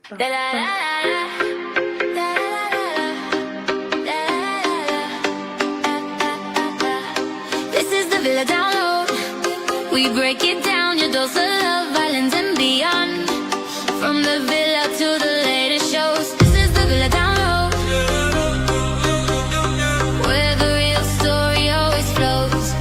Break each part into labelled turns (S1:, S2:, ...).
S1: This is the Villa Download. We break it down, your dose of love, violence and beyond. From the villa to the latest shows. This is the Villa Download, where the real story always flows.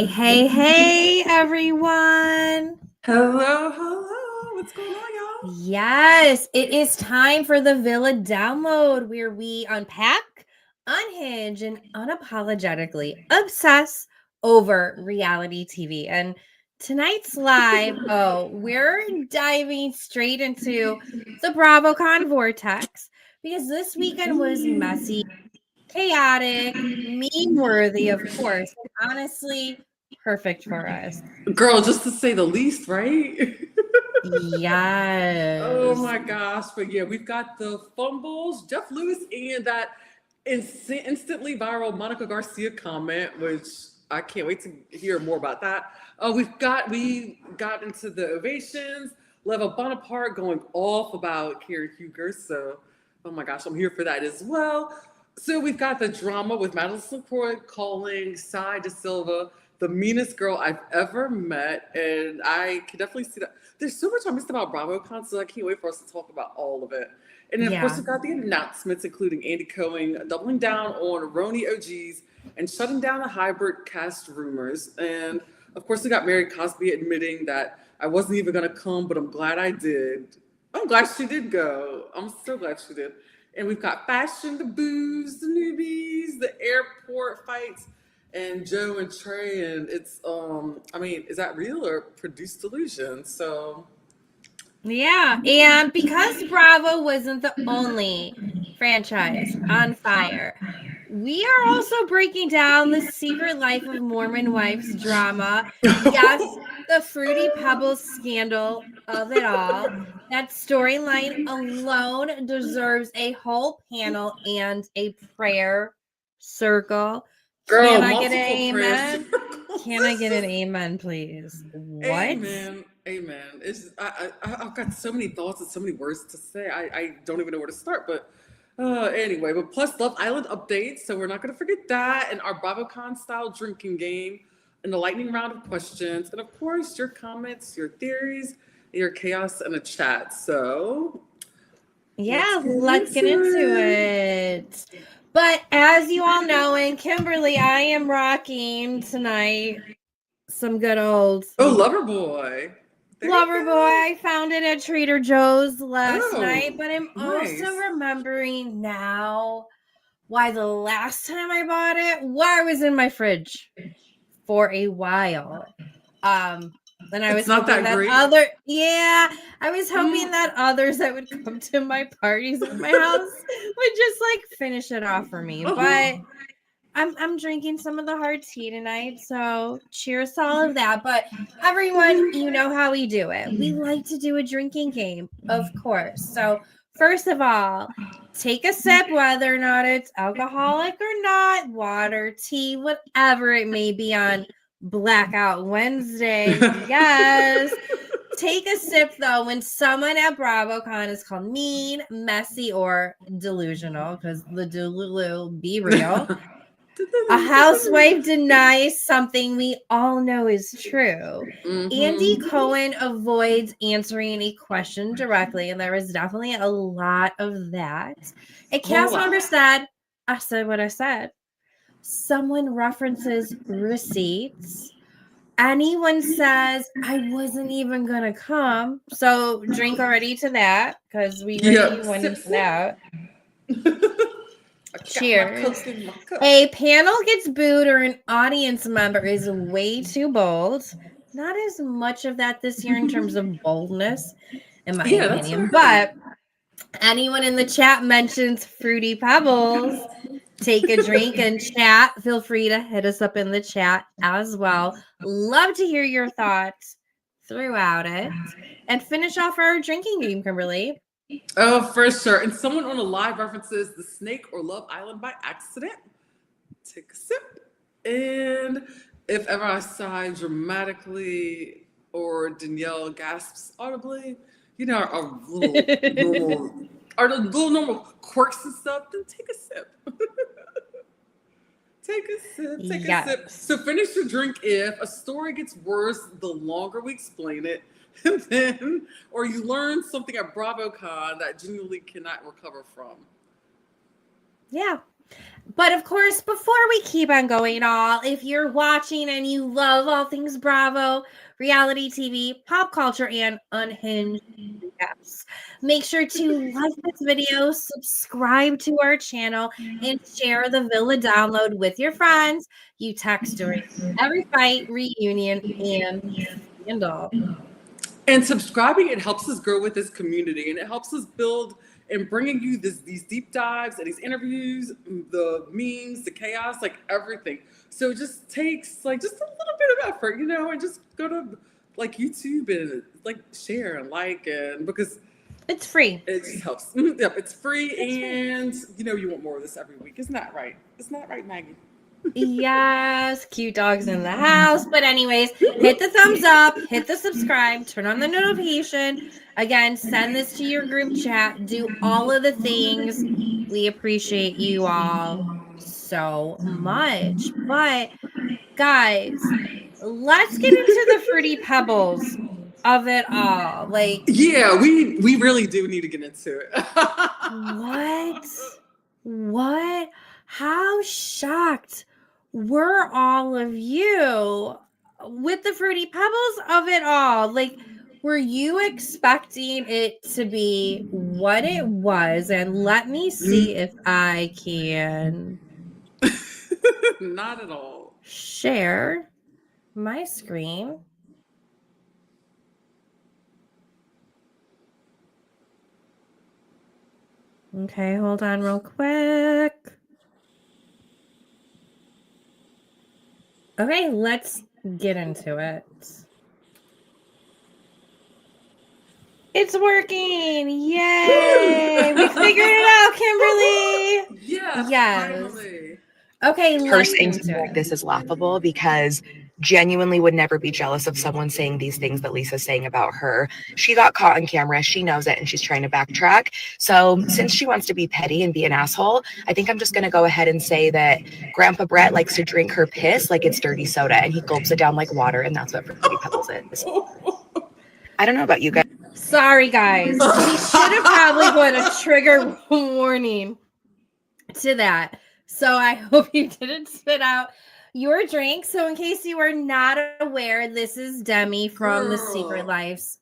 S2: Hey, everyone.
S3: Hello. What's going on, y'all?
S2: Yes, it is time for the Villa Download, where we unpack, unhinge, and unapologetically obsess over reality TV. And tonight's live, we're diving straight into the BravoCon vortex, because this weekend was messy, chaotic, meme-worthy, of course, and honestly, perfect for us.
S3: Girl, just to say the least, right?
S2: Yes.
S3: Oh my gosh. But yeah, we've got the fumbles, Jeff Lewis, and that instantly viral Monica Garcia comment, which I can't wait to hear more about that. We got into the ovations, Leva Bonaparte going off about Karen Huger. So, oh my gosh, I'm here for that as well. So we've got the drama with Madison calling Sai De Silva the meanest girl I've ever met. And I can definitely see that. There's so much I missed about BravoCon, so I can't wait for us to talk about all of it. And then, of course, we've got the announcements, including Andy Cohen doubling down on RHONY OGs and shutting down the hybrid cast rumors. And, of course, we got Mary Cosby admitting that I wasn't even going to come, but I'm glad I did. I'm glad she did go. I'm so glad she did. And we've got fashion, the booze, the newbies, the airport fights, and Joe and Trey. And it's, is that real or produced delusion? So.
S2: Yeah. And because Bravo wasn't the only franchise on fire, we are also breaking down the secret life of Mormon wives drama. Yes, the Fruity Pebbles scandal of it all. That storyline alone deserves a whole panel and a prayer circle.
S3: Girl,
S2: Can I get an amen? Can I get an amen, please? What?
S3: Amen. I've got so many thoughts and so many words to say. I don't even know where to start. But anyway, but plus Love Island updates. So we're not going to forget that. And our BravoCon style drinking game and the lightning round of questions. And of course, your comments, your theories, your chaos in the chat. So
S2: yeah, let's get into it. But as you all know, and Kimberly, I am rocking tonight some good old
S3: Loverboy.
S2: Loverboy. I found it at Trader Joe's last night, but I'm also remembering now why the last time I bought it, why it was in my fridge for a while. And I was hoping that I was hoping that others that would come to my parties at my house would just like finish it off for me. But I'm drinking some of the hard tea tonight, so cheers to all of that. But everyone, you know how we do it. We like to do a drinking game, of course. So first of all, take a sip, whether or not it's alcoholic or not, water, tea, whatever it may be on Blackout Wednesday. Yes. Take a sip, though, when someone at BravoCon is called mean, messy, or delusional, because the delulu be real. A housewife denies something we all know is true. Mm-hmm. Andy Cohen avoids answering a question directly, and there was definitely a lot of that. A cast member said, I said what I said. Someone references receipts. Anyone says, I wasn't even going to come. So drink already to that, because we really went into that. Cheers. A panel gets booed or an audience member is way too bold. Not as much of that this year in terms of boldness, in my opinion. But anyone in the chat mentions Fruity Pebbles, take a drink and chat. Feel free to hit us up in the chat as well. Love to hear your thoughts throughout it. And finish off our drinking game, Kimberly.
S3: Oh, for sure. And someone on the live references The Snake or Love Island by accident. Take a sip. And if ever I sigh dramatically or Danielle gasps audibly, you know, our little normal quirks and stuff, then take a sip. Take a sip. So finish your drink if a story gets worse the longer we explain it. And then, or you learn something at BravoCon that genuinely cannot recover from.
S2: Yeah. But of course, before we keep on going if you're watching and you love all things Bravo, reality TV, pop culture, and unhinged, yes, make sure to like this video, subscribe to our channel, and share the Villa download with your friends. You text during every fight, reunion, and scandal.
S3: And subscribing, it helps us grow with this community, and it helps us build and bringing you these deep dives and these interviews, the memes, the chaos, like everything. So it just takes like just a little bit of effort, you know, and just go to like YouTube and like share and like, and because
S2: it's free.
S3: It just helps. Yep, it's free, and you know you want more of this every week. Isn't that right? Isn't that right, Maggie?
S2: Yes, cute dogs in the house. But anyways, hit the thumbs up, hit the subscribe, turn on the notification. Again, send this to your group chat. Do all of the things. We appreciate you all so much. But guys, let's get into the Fruity Pebbles of it all. Like,
S3: yeah, we really do need to get into it.
S2: What? How shocked were all of you with the Fruity Pebbles of it all? Like, were you expecting it to be what it was? And let me see if I can
S3: not at all
S2: share my screen. Okay, hold on real quick. Okay, let's get into it. It's working! Yay! We figured it out, Kimberly!
S3: Yes. Finally.
S2: Okay,
S4: her saying something like this is laughable because genuinely would never be jealous of someone saying these things that Lisa's saying about her. She got caught on camera, she knows it, and she's trying to backtrack. So since she wants to be petty and be an asshole, I think I'm just going to go ahead and say that Grandpa Brett likes to drink her piss like it's dirty soda, and he gulps it down like water, and that's what Fruity Pebbles is. I don't know about you guys.
S2: Sorry, guys. We should have probably put a trigger warning to that. So I hope you didn't spit out your drink. So in case you are not aware, this is Demi from The Secret Lives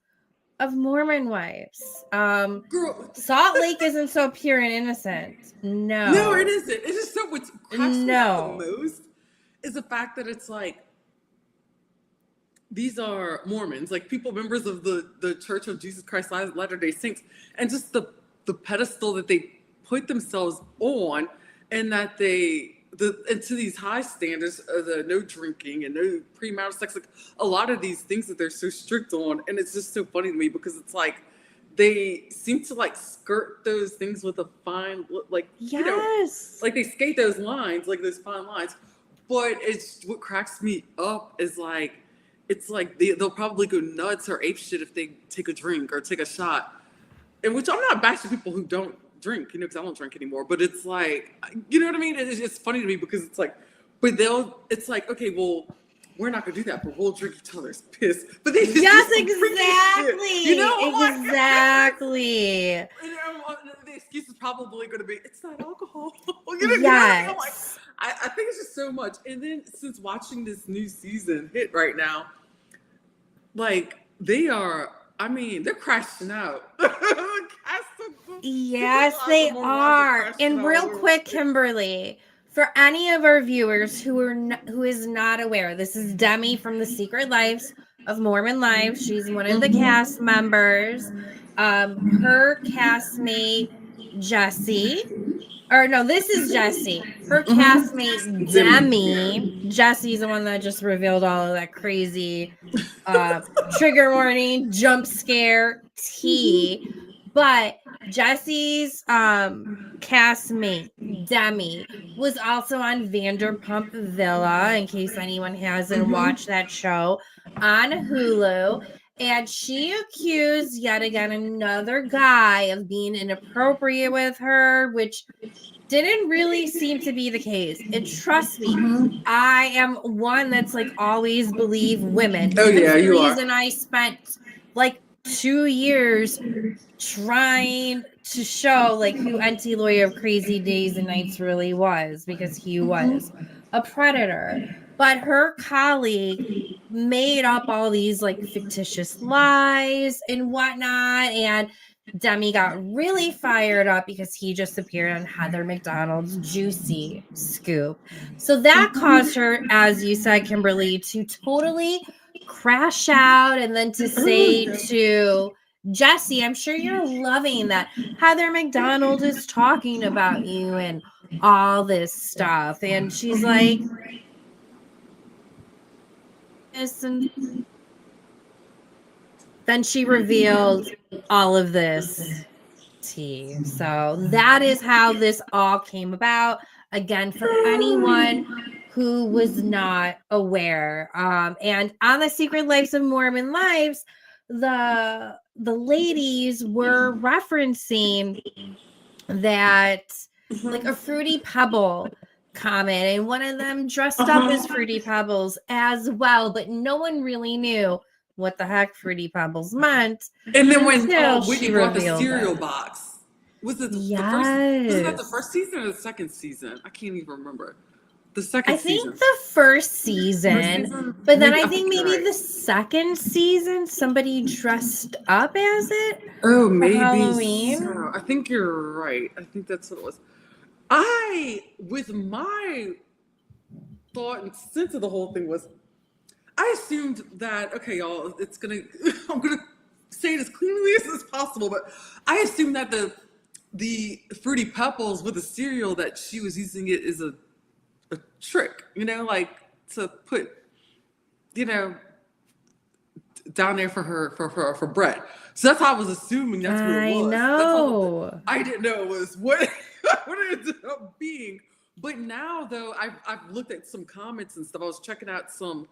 S2: of Mormon Wives. Salt Lake isn't so pure and innocent. No,
S3: it isn't. It's just so what's cracks me out the most is the fact that it's like these are Mormons, like people members of the Church of Jesus Christ of Latter-day Saints, and just the pedestal that they put themselves on. And that and to these high standards of the no drinking and no premarital sex, like a lot of these things that they're so strict on. And it's just so funny to me because it's like they seem to like skirt those things with a fine, like, you know, like they skate those lines, like those fine lines. But it's what cracks me up is like, it's like they'll probably go nuts or ape shit if they take a drink or take a shot. And which I'm not bashing people who don't drink, you know, because I don't drink anymore. But it's like, you know what I mean? It's just funny to me because it's like, but it's like, okay, well, we're not gonna do that, but we'll drink each other's piss. But they just
S2: exactly.
S3: You know,
S2: exactly.
S3: And the excuse is probably gonna be, it's not alcohol. You know,
S2: yes.
S3: I'm like, I think it's just so much. And then since watching this new season hit right now, like they're crashing out.
S2: Yes, they are. And real quick, Kimberly, for any of our viewers who is not aware, this is Demi from The Secret Lives of Mormon Lives. She's one of the cast members. Her castmate Jesse, or no, this is Jessie. Her castmate Demi. Jessie's the one that just revealed all of that crazy trigger warning, jump scare tea. But Jessie's castmate Demi was also on Vanderpump Villa, in case anyone hasn't watched that show on Hulu. And she accused yet again another guy of being inappropriate with her, which didn't really seem to be the case. And trust me, I am one that's like always believe women.
S3: Oh,
S2: That's
S3: yeah,
S2: the
S3: you
S2: reason
S3: are.
S2: I spent like 2 years trying to show like who NT Lawyer of Crazy Days and Nights really was, because he was a predator. But her colleague made up all these like fictitious lies and whatnot, and Demi got really fired up because he just appeared on Heather McDonald's Juicy Scoop. So that caused her, as you said, Kimberly, to totally crash out and then to say to Jessie, I'm sure you're loving that Heather McDonald is talking about you and all this stuff. And she's like, and then she revealed all of this tea. So that is how this all came about. Again, for anyone who was not aware. And on the Secret Lives of Mormon Lives, the ladies were referencing that like a Fruity Pebble comment, and one of them dressed up as Fruity Pebbles as well, but no one really knew what the heck Fruity Pebbles meant.
S3: And then when
S2: until
S3: Whitney
S2: she
S3: brought the
S2: revealed
S3: cereal
S2: it.
S3: box, was it the first?
S2: Yes.
S3: Was that the first season or the second season? I can't even remember. The second
S2: I think
S3: season.
S2: the first season, but then I think
S3: you're
S2: maybe
S3: right.
S2: the second season somebody dressed up as it.
S3: Oh,
S2: for
S3: maybe
S2: Halloween.
S3: so. I think you're right. I think that's what it was. With my thought and sense of the whole thing was, I assumed that, okay, y'all, I'm gonna say it as cleanly as possible, but I assumed that the Fruity Pebbles with the cereal, that she was using it as a trick, like to put, down there for Brett. So that's how I was assuming that's what it was.
S2: I know.
S3: I didn't know it was what it ended up being. But now though, I've looked at some comments and stuff. I was checking out some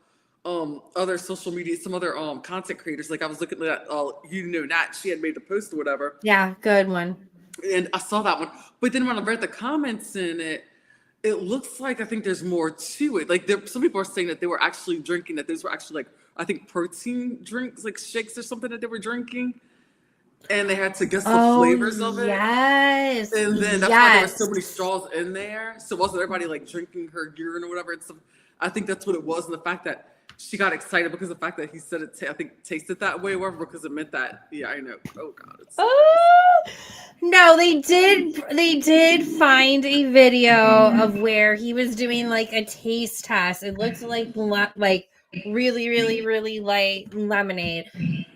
S3: other social media, some other content creators. Like I was looking at Nat, she had made the post or whatever.
S2: Yeah, good one.
S3: And I saw that one. But then when I read the comments in it, it looks like I think there's more to it. Like some people are saying that they were actually drinking, that those were actually like, I think protein drinks, like shakes or something that they were drinking. And they had to guess the flavors of it.
S2: Yes.
S3: And then that's why there were so many straws in there. So wasn't everybody like drinking her urine or whatever? And so I think that's what it was. And the fact that she got excited because of the fact that he said it, I think tasted that way, or whatever, because it meant that, yeah, I know. Oh God.
S2: No, they did find a video of where he was doing like a taste test. It looked like really, really, really light lemonade.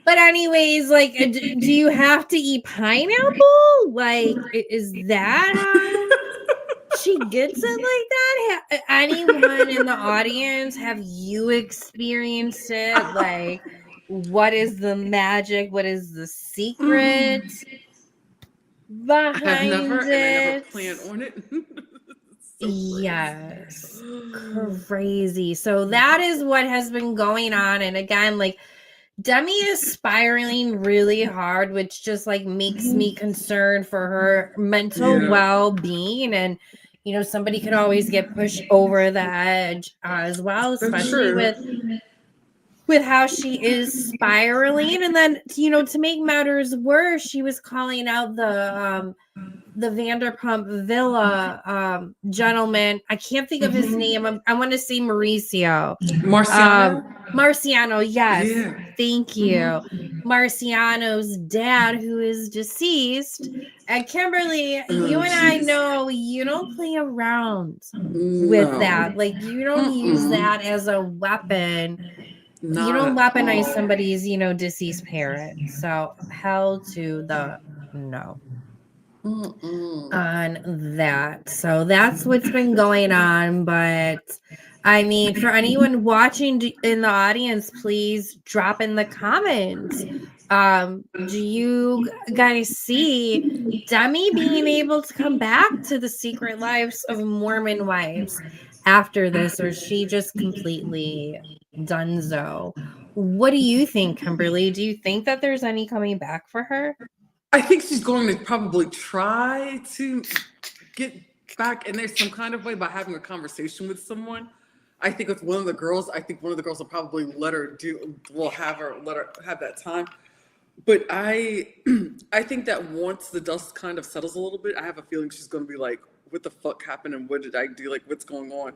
S2: But anyways, like, do you have to eat pineapple? Like, is that how she gets it like that? Anyone in the audience, have you experienced it? Like, what is the magic? What is the secret behind it?
S3: I never planned on it. So
S2: yes. Crazy. So that is what has been going on. And again, like, Demi is spiraling really hard, which just like makes me concerned for her mental well-being. And somebody could always get pushed over the edge as well, especially with how she is spiraling. And then to make matters worse, she was calling out the Vanderpump Villa gentleman. I can't think of his name. I want to say Mauricio. Marciano, yes. Yeah. Thank you. Marciano's dad, who is deceased. And Kimberly, you and I know you don't play around with that. Like, you don't use that as a weapon. You don't weaponize somebody's, deceased parent. So hell to the no. on that. So that's what's been going on. But I mean, for anyone watching in the audience, please drop in the comments. Do you guys see Demi being able to come back to the secret lives of Mormon wives after this, or is she just completely donezo? What do you think, Kimberly? Do you think that there's any coming back for her?
S3: I think she's going to probably try to get back in there some kind of way by having a conversation with someone. I think with one of the girls, will probably let her have that time. But I think that once the dust kind of settles a little bit, I have a feeling she's going to be like, what the fuck happened and what did I do? Like, what's going on?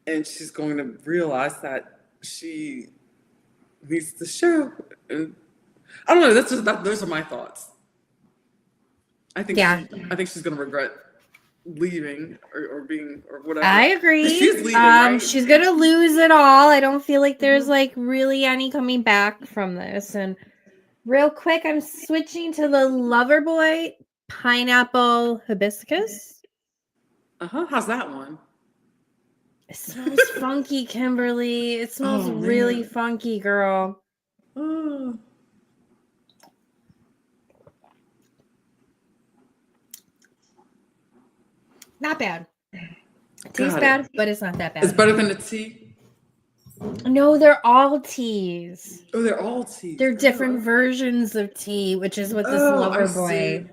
S3: And she's going to realize that she needs to show. And I don't know. Those are my thoughts. I think she's going to regret leaving or being or whatever.
S2: I agree.
S3: She's leaving, right?
S2: She's going to lose it all. I don't feel like there's like really any coming back from this. And real quick, I'm switching to the Loverboy Pineapple Hibiscus.
S3: How's that one?
S2: It smells funky, Kimberly. It smells really funky, girl.
S3: Oh.
S2: Not bad. It tastes bad, but it's not that bad.
S3: It's better than the tea?
S2: No, they're all teas.
S3: Oh, they're all teas.
S2: They're different versions of tea, which is what this Loverboy.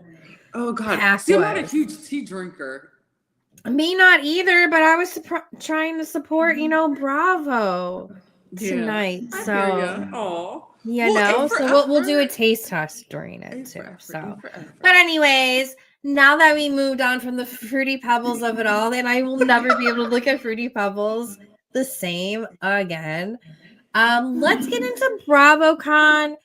S3: Oh, God. See, I'm not a huge tea drinker.
S2: Me not either, but I was trying to support, Bravo tonight. So, we'll do a taste test during it too. But anyways, now that we moved on from the Fruity Pebbles of it all, and I will never be able to look at Fruity Pebbles the same again. Let's get into BravoCon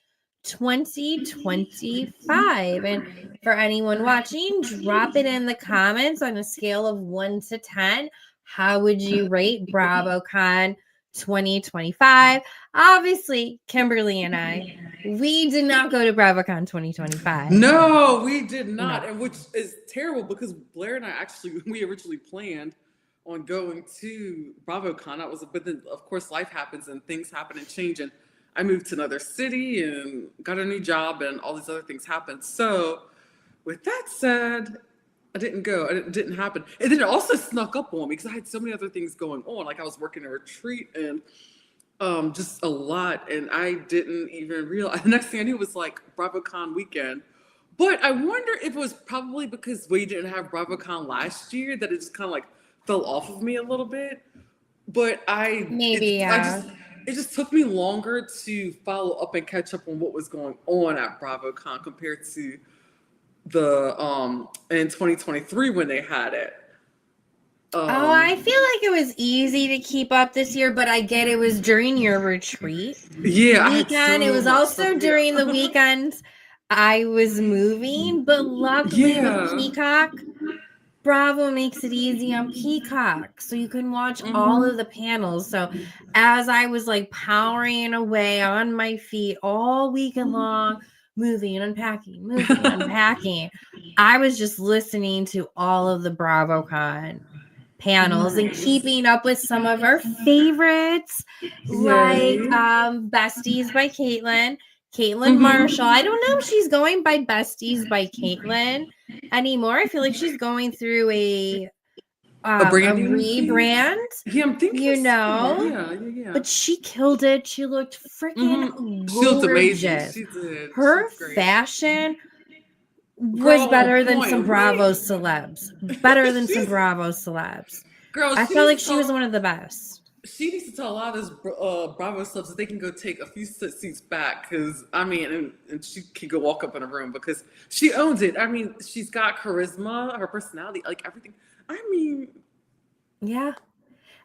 S2: 2025. And for anyone watching, drop it in the comments on a scale of 1 to 10. How would you rate BravoCon 2025? Obviously, Kimberly and I, we did not go to BravoCon 2025.
S3: No, we did not. No. And which is terrible because Blair and I we originally planned on going to BravoCon. But then of course life happens and things happen and change. And I moved to another city and got a new job and all these other things happened. So with that said, I didn't go. It didn't happen. And then it also snuck up on me because I had so many other things going on. Like I was working a retreat and just a lot. And I didn't even realize. The next thing I knew was like BravoCon weekend. But I wonder if it was probably because we didn't have BravoCon last year that it just kind of like fell off of me a little bit. But it just took me longer to follow up and catch up on what was going on at BravoCon compared to the in 2023 when they had it.
S2: I feel like it was easy to keep up this year, but I get it was during your retreat weekend. It was also during the weekends I was moving, but luckily with Peacock, Bravo makes it easy on Peacock, so you can watch all of the panels. So as I was like powering away on my feet all weekend long, moving and unpacking, I was just listening to all of the BravoCon panels and keeping up with some of our favorites, like Besties by Caitlin Marshall. I don't know if she's going by Besties by Caitlin anymore. I feel like she's going through a rebrand.
S3: Yeah, I'm thinking.
S2: Yeah. But she killed it. She looked freaking gorgeous. She looked amazing.
S3: She did.
S2: Her fashion was better than some Bravo celebs. Better than some Bravo celebs.
S3: Girl,
S2: I felt like she was one of the best.
S3: She needs to tell a lot of those Bravo subs that they can go take a few seats back because, and she can go walk up in a room because she owns it. I mean, she's got charisma, her personality, like everything.
S2: Yeah.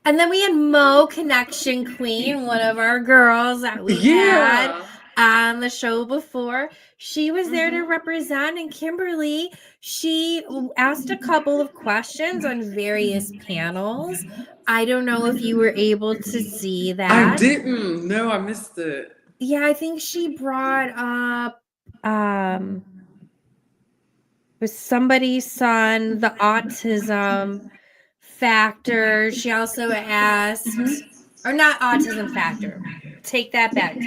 S2: And then we had Mo Connection Queen, one of our girls that we had on the show before. She was there to represent, and Kimberly, she asked a couple of questions on various panels. I don't know if you were able to see that.
S3: I didn't. No, I missed it.
S2: Yeah, I think she brought up was somebody's son, the autism factor. She also asked, or not autism factor. Take that back.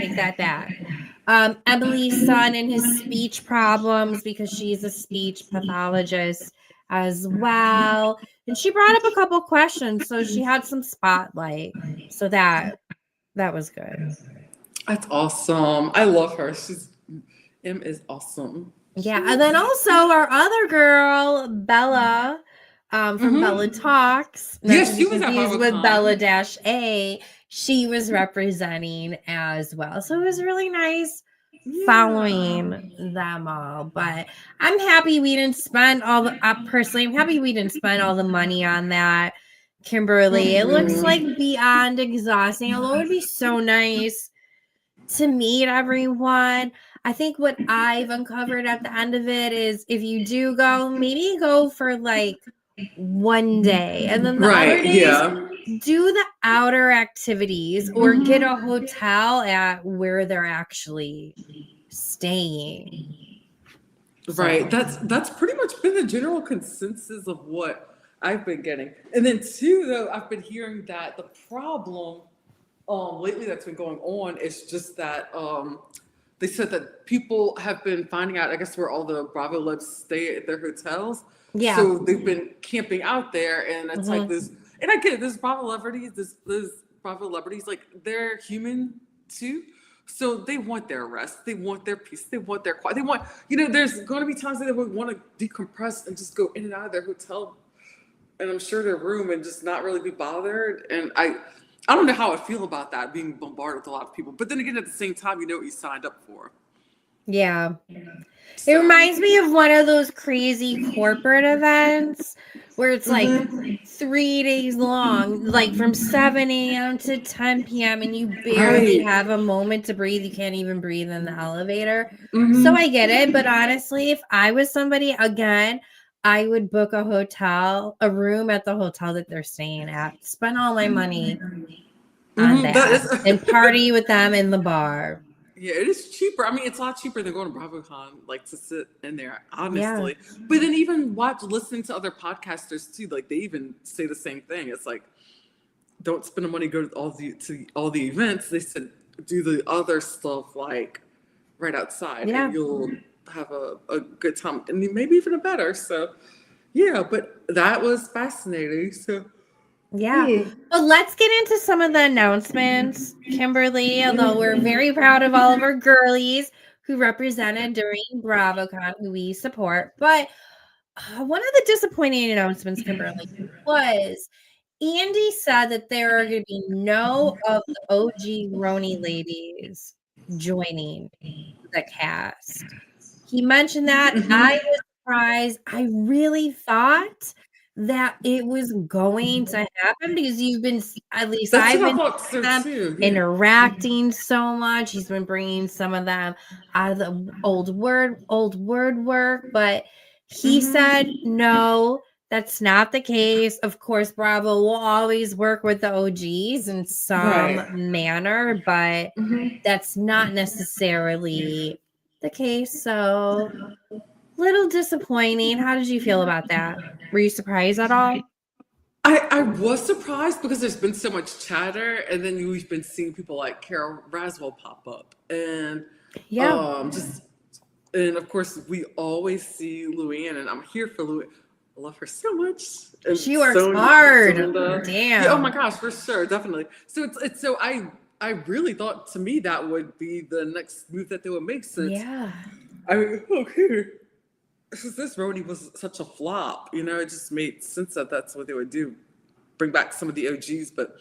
S2: Emily's son and his speech problems, because she's a speech pathologist as well. And she brought up a couple questions, so she had some spotlight. So that was good.
S3: That's awesome. I love her. M is awesome.
S2: Yeah, and then also our other girl, Bella, from Bella Talks.
S3: Yes, she was at
S2: He's with
S3: BravoCon.
S2: Bella-A. She was representing as well. So it was really nice following them all. But I'm happy we didn't spend personally, I'm happy we didn't spend all the money on that, Kimberly. It looks like beyond exhausting, although it would be so nice to meet everyone. I think what I've uncovered at the end of it is, if you do go, maybe go for like one day, and then the other days do the outer activities or get a hotel at where they're actually staying.
S3: Right. That's pretty much been the general consensus of what I've been getting. And then too, though, I've been hearing that the problem lately that's been going on is just that they said that people have been finding out, I guess, where all the Bravo Lebs stay at their hotels. Yeah. So they've been camping out there, and it's like this. And I get it. There's Bravo celebrities. There's Bravo celebrities. Like, they're human too. So they want their rest. They want their peace. They want their quiet. They want, there's going to be times that they would want to decompress and just go in and out of their hotel, and I'm sure their room, and just not really be bothered. And I don't know how I feel about that, being bombarded with a lot of people. But then again, at the same time, you know what you signed up for.
S2: Yeah. So. It reminds me of one of those crazy corporate events where it's like 3 days long, like from 7 a.m. to 10 p.m. and you barely have a moment to breathe. You can't even breathe in the elevator. So I get it. But honestly, if I was somebody, again, I would book a room at the hotel that they're staying at, spend all my money on that and party with them in the bar.
S3: Yeah, it is cheaper. I mean, it's a lot cheaper than going to BravoCon, like, to sit in there, honestly. Yeah. But then even listening to other podcasters too, like, they even say the same thing. It's like, don't spend the money, go to all the events. They said, do the other stuff, like, right outside, and you'll have a good time, and maybe even a better. So, yeah, but that was fascinating. So.
S2: Yeah. Well, let's get into some of the announcements, Kimberly, although we're very proud of all of our girlies who represented during BravoCon, who we support. But one of the disappointing announcements, Kimberly, was Andy said that there are going to be no of the OG RHONY ladies joining the cast. He mentioned that. I was surprised. I really thought that it was going to happen, because you've been, at least I've been them interacting so much. He's been bringing some of them out of the old word work, but he said no, that's not the case. Of course, Bravo will always work with the OGs in some manner, but that's not necessarily the case. So little disappointing. How did you feel about that? Were you surprised at all?
S3: I was surprised, because there's been so much chatter, and then we've been seeing people like Carol Raswell pop up, and and of course we always see Luann, and I'm here for Luann. I love her so much. And
S2: she works hard.
S3: Damn. Yeah, oh my gosh, for sure, definitely. So it's so I really thought, to me, that would be the next move that they would make. Since since this RHONY was such a flop, it just made sense that that's what they would do, bring back some of the OGs, but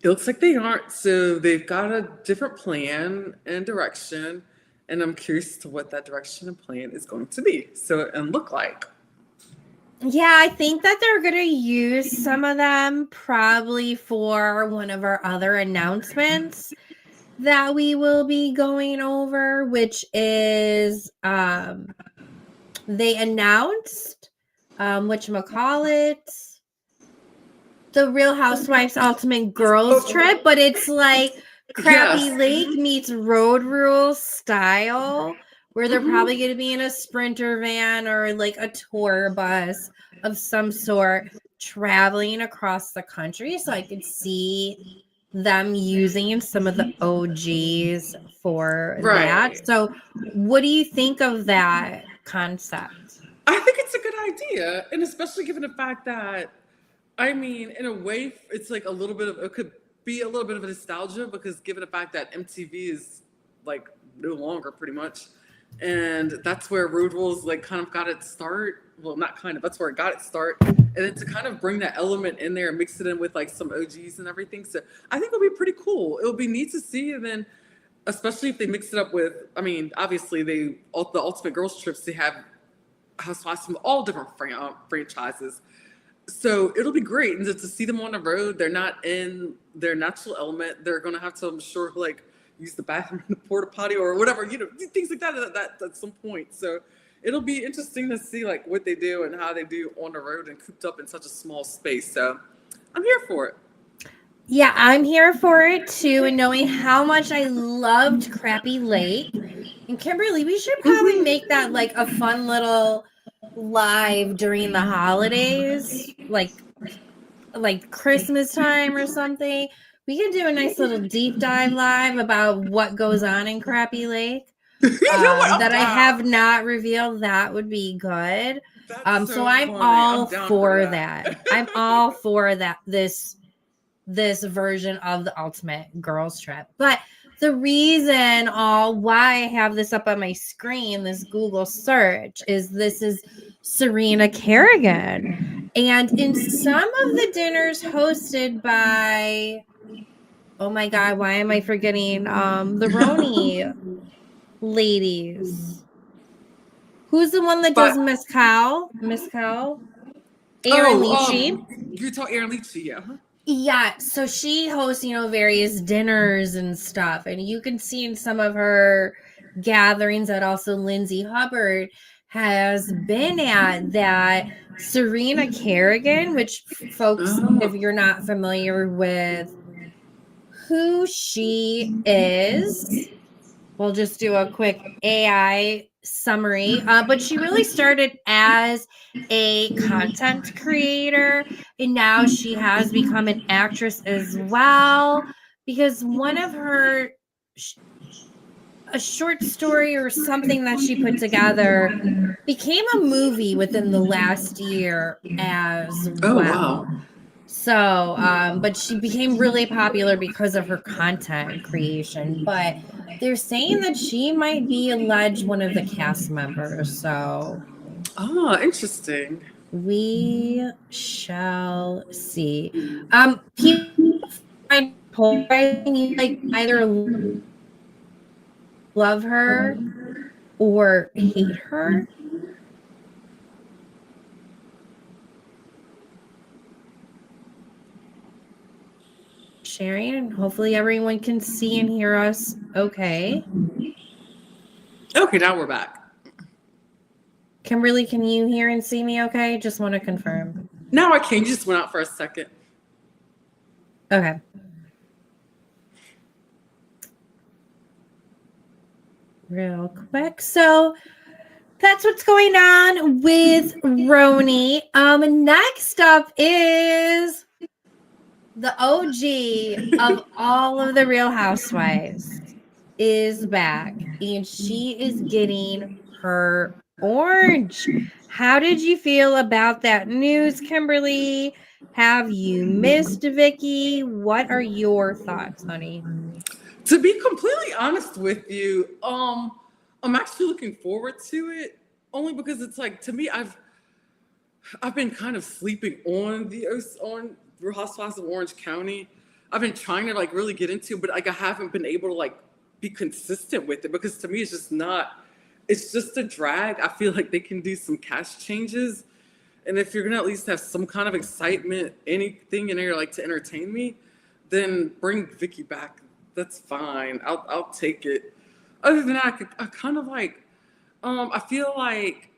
S3: it looks like they aren't. So they've got a different plan and direction, and I'm curious to what that direction and plan is going to be, and look like.
S2: Yeah, I think that they're going to use some of them probably for one of our other announcements that we will be going over, which is they announced whatchamacallit, the Real Housewives Ultimate Girls Trip, but it's like Crappy Lake meets Road Rules style, where they're probably going to be in a Sprinter van or like a tour bus of some sort traveling across the country. So I could see them using some of the OGs for that. So what do you think of that concept?
S3: I think it's a good idea. And especially given the fact that, I mean, in a way, it's like a little bit of, it could be a little bit of a nostalgia because given the fact that MTV is like no longer pretty much. And that's where Road Rules like kind of got its start. Well, not kind of, that's where it got its start. And then to kind of bring that element in there and mix it in with like some OGs and everything. So I think it'll be pretty cool. It'll be neat to see. And then especially if they mix it up with, I mean, obviously the Ultimate Girls Trips, they have housewives from all different franchises. So it'll be great. And to see them on the road, they're not in their natural element. They're going to have to, I'm sure, like use the bathroom in the porta potty or whatever, you know, things like that at some point. So it'll be interesting to see like what they do and how they do on the road and cooped up in such a small space. So I'm here for it.
S2: Yeah, I'm here for it too. And knowing how much I loved Crappy Lake. And Kimberly, we should probably make that like a fun little live during the holidays, like Christmas time or something. We can do a nice little deep dive live about what goes on in Crappy Lake that I have not revealed. That would be good. So I'm all for that. I'm all for that. This version of the Ultimate Girls Trip. But the reason why I have this up on my screen, this Google search, is this is Serena Kerrigan. And in some of the dinners hosted by, oh my God, why am I forgetting the RHONY ladies? Who's the one that does Miss Cow? Erin Leachy.
S3: You talk Erin Leachy, yeah.
S2: Yeah, so she hosts, various dinners and stuff. And you can see in some of her gatherings that also Lindsay Hubbard has been at, that Serena Kerrigan, which folks, if you're not familiar with who she is, we'll just do a quick AI summary. But she really started as a content creator, and now she has become an actress as well, because one of her a short story or something that she put together became a movie within the last year as well. Wow. So, but she became really popular because of her content creation. But they're saying that she might be alleged one of the cast members. So,
S3: interesting.
S2: We shall see. People find polarizing, like either love her or hate her. Sharing, and hopefully everyone can see and hear us okay.
S3: Okay, now we're back.
S2: Kimberly, can you hear and see me okay? Just want to confirm.
S3: Now I can. You just went out for a second.
S2: Okay. Real quick. So that's what's going on with RHONY. Next up is the OG of all of the Real Housewives is back, and she is getting her orange. How did you feel about that news, Kimberly? Have you missed Vicky? What are your thoughts, honey?
S3: To be completely honest with you, I'm actually looking forward to it, only because it's like, to me, I've been kind of sleeping on Real Housewives of Orange County. I've been trying to like really get into, but like I haven't been able to like be consistent with it, because to me it's just a drag. I feel like they can do some cast changes, and if you're gonna at least have some kind of excitement, anything in there like to entertain me, then bring Vicky back. That's fine. I'll take it. Other than that, I kind of like, I feel like,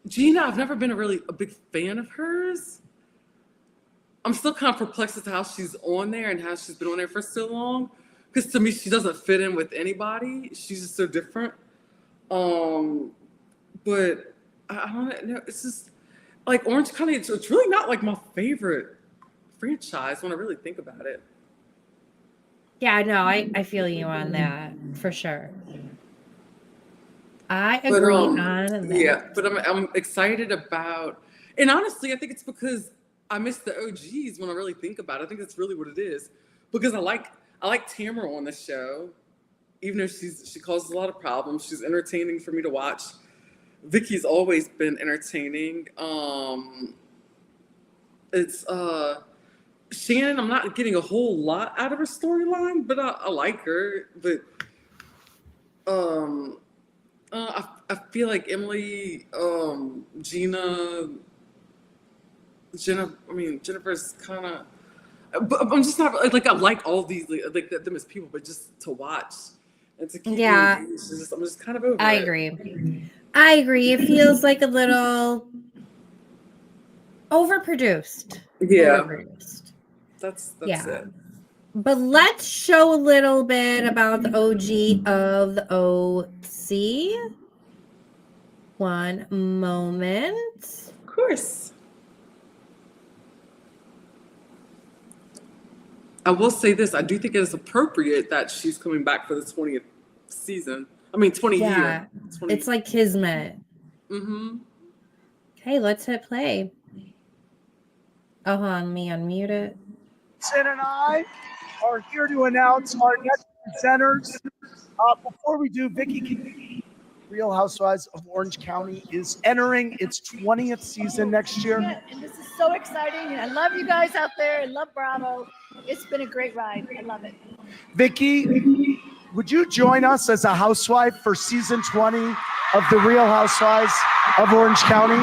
S3: Gina, I've never been a big fan of hers. I'm still kind of perplexed as to how she's on there and how she's been on there for so long. because to me she doesn't fit in with anybody. She's just so different. But I don't know. It's just like Orange County. It's really not like my favorite franchise when I really think about it.
S2: Yeah, no, I feel you on that for sure. I agree on that.
S3: Yeah, but I'm excited about, and honestly, I think it's because I miss the OGs when I really think about it. I think that's really what it is, because I like Tamara on the show, even though she causes a lot of problems. She's entertaining for me to watch. Vicky's always been entertaining. It's Shannon. I'm not getting a whole lot out of her storyline, but I like her. But I feel like Emily, Jennifer's kind of, but I'm just not like I like all these like them as people, but just to watch and to keep
S2: Yeah,
S3: me, I'm just kind of over it.
S2: I agree. It feels like a little overproduced.
S3: Yeah, that's it.
S2: But let's show a little bit about the OG of the OC. One moment.
S3: Of course. I will say this. I do think it is appropriate that she's coming back for the 20th season. I mean, 20 year. 20.
S2: It's like kismet.
S3: Mm-hmm.
S2: Okay, let's hit play. Oh, hold on, let me unmute it.
S5: Madison and I are here to announce our next presenters. Before we do, Vicky, Real Housewives of Orange County is entering its 20th season next year.
S6: And this is so exciting. I love you guys out there. I love Bravo. It's been a great ride. I love it.
S5: Vicky, would you join us as a housewife for season 20 of the Real Housewives of Orange County?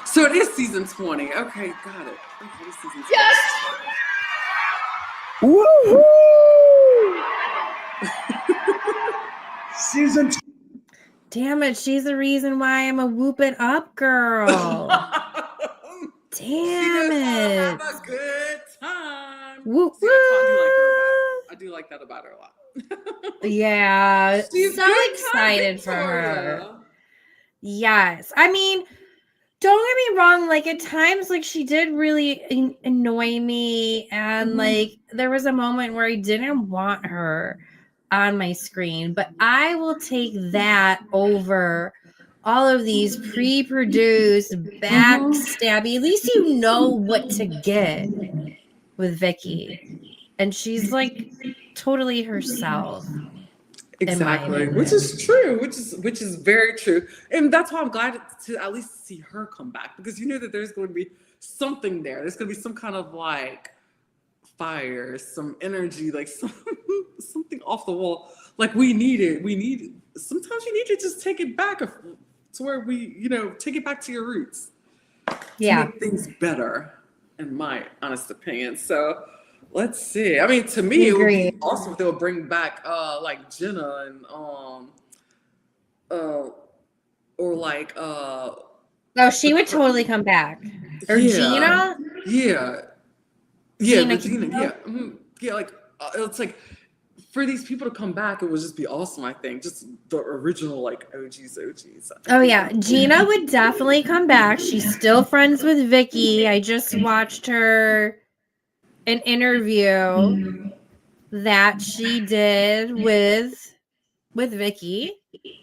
S3: So it is season 20. Okay, got it. Okay, it's season 20.
S6: Yes!
S5: Woo-hoo! Season 20.
S2: Damn it, she's the reason why I'm a whoop it up girl. Damn it.
S3: Have a good time.
S2: Whoop,
S3: See, I do like that about her a lot.
S2: Yeah,
S3: She's
S2: so
S3: good
S2: excited for
S3: Victoria.
S2: her. Yes. I mean, don't get me wrong, like at times like she did really annoy me, and like there was a moment where I didn't want her on my screen, but I will take that over all of these pre-produced backstabby. At least you know what to get with Vicky, and she's like totally herself.
S3: Exactly, which is true, which is very true, and that's why I'm glad to at least see her come back, because you know that there's going to be something there. There's going to be some kind of like fire, some energy, like something off the wall. Like we need it. Sometimes you need to just take it back to where take it back to your roots.
S2: Yeah,
S3: to make things better, in my honest opinion. So. Let's see. I mean, to me, it would be awesome if they would bring back like Jenna and or like
S2: oh, she would totally come back. Or Gina?
S3: Yeah.
S2: Gina,
S3: Regina. Yeah, like it's like for these people to come back, it would just be awesome, I think. Just the original like OGs.
S2: Oh yeah. Gina would definitely come back. She's still friends with Vicky. I just watched her an interview that she did with Vicky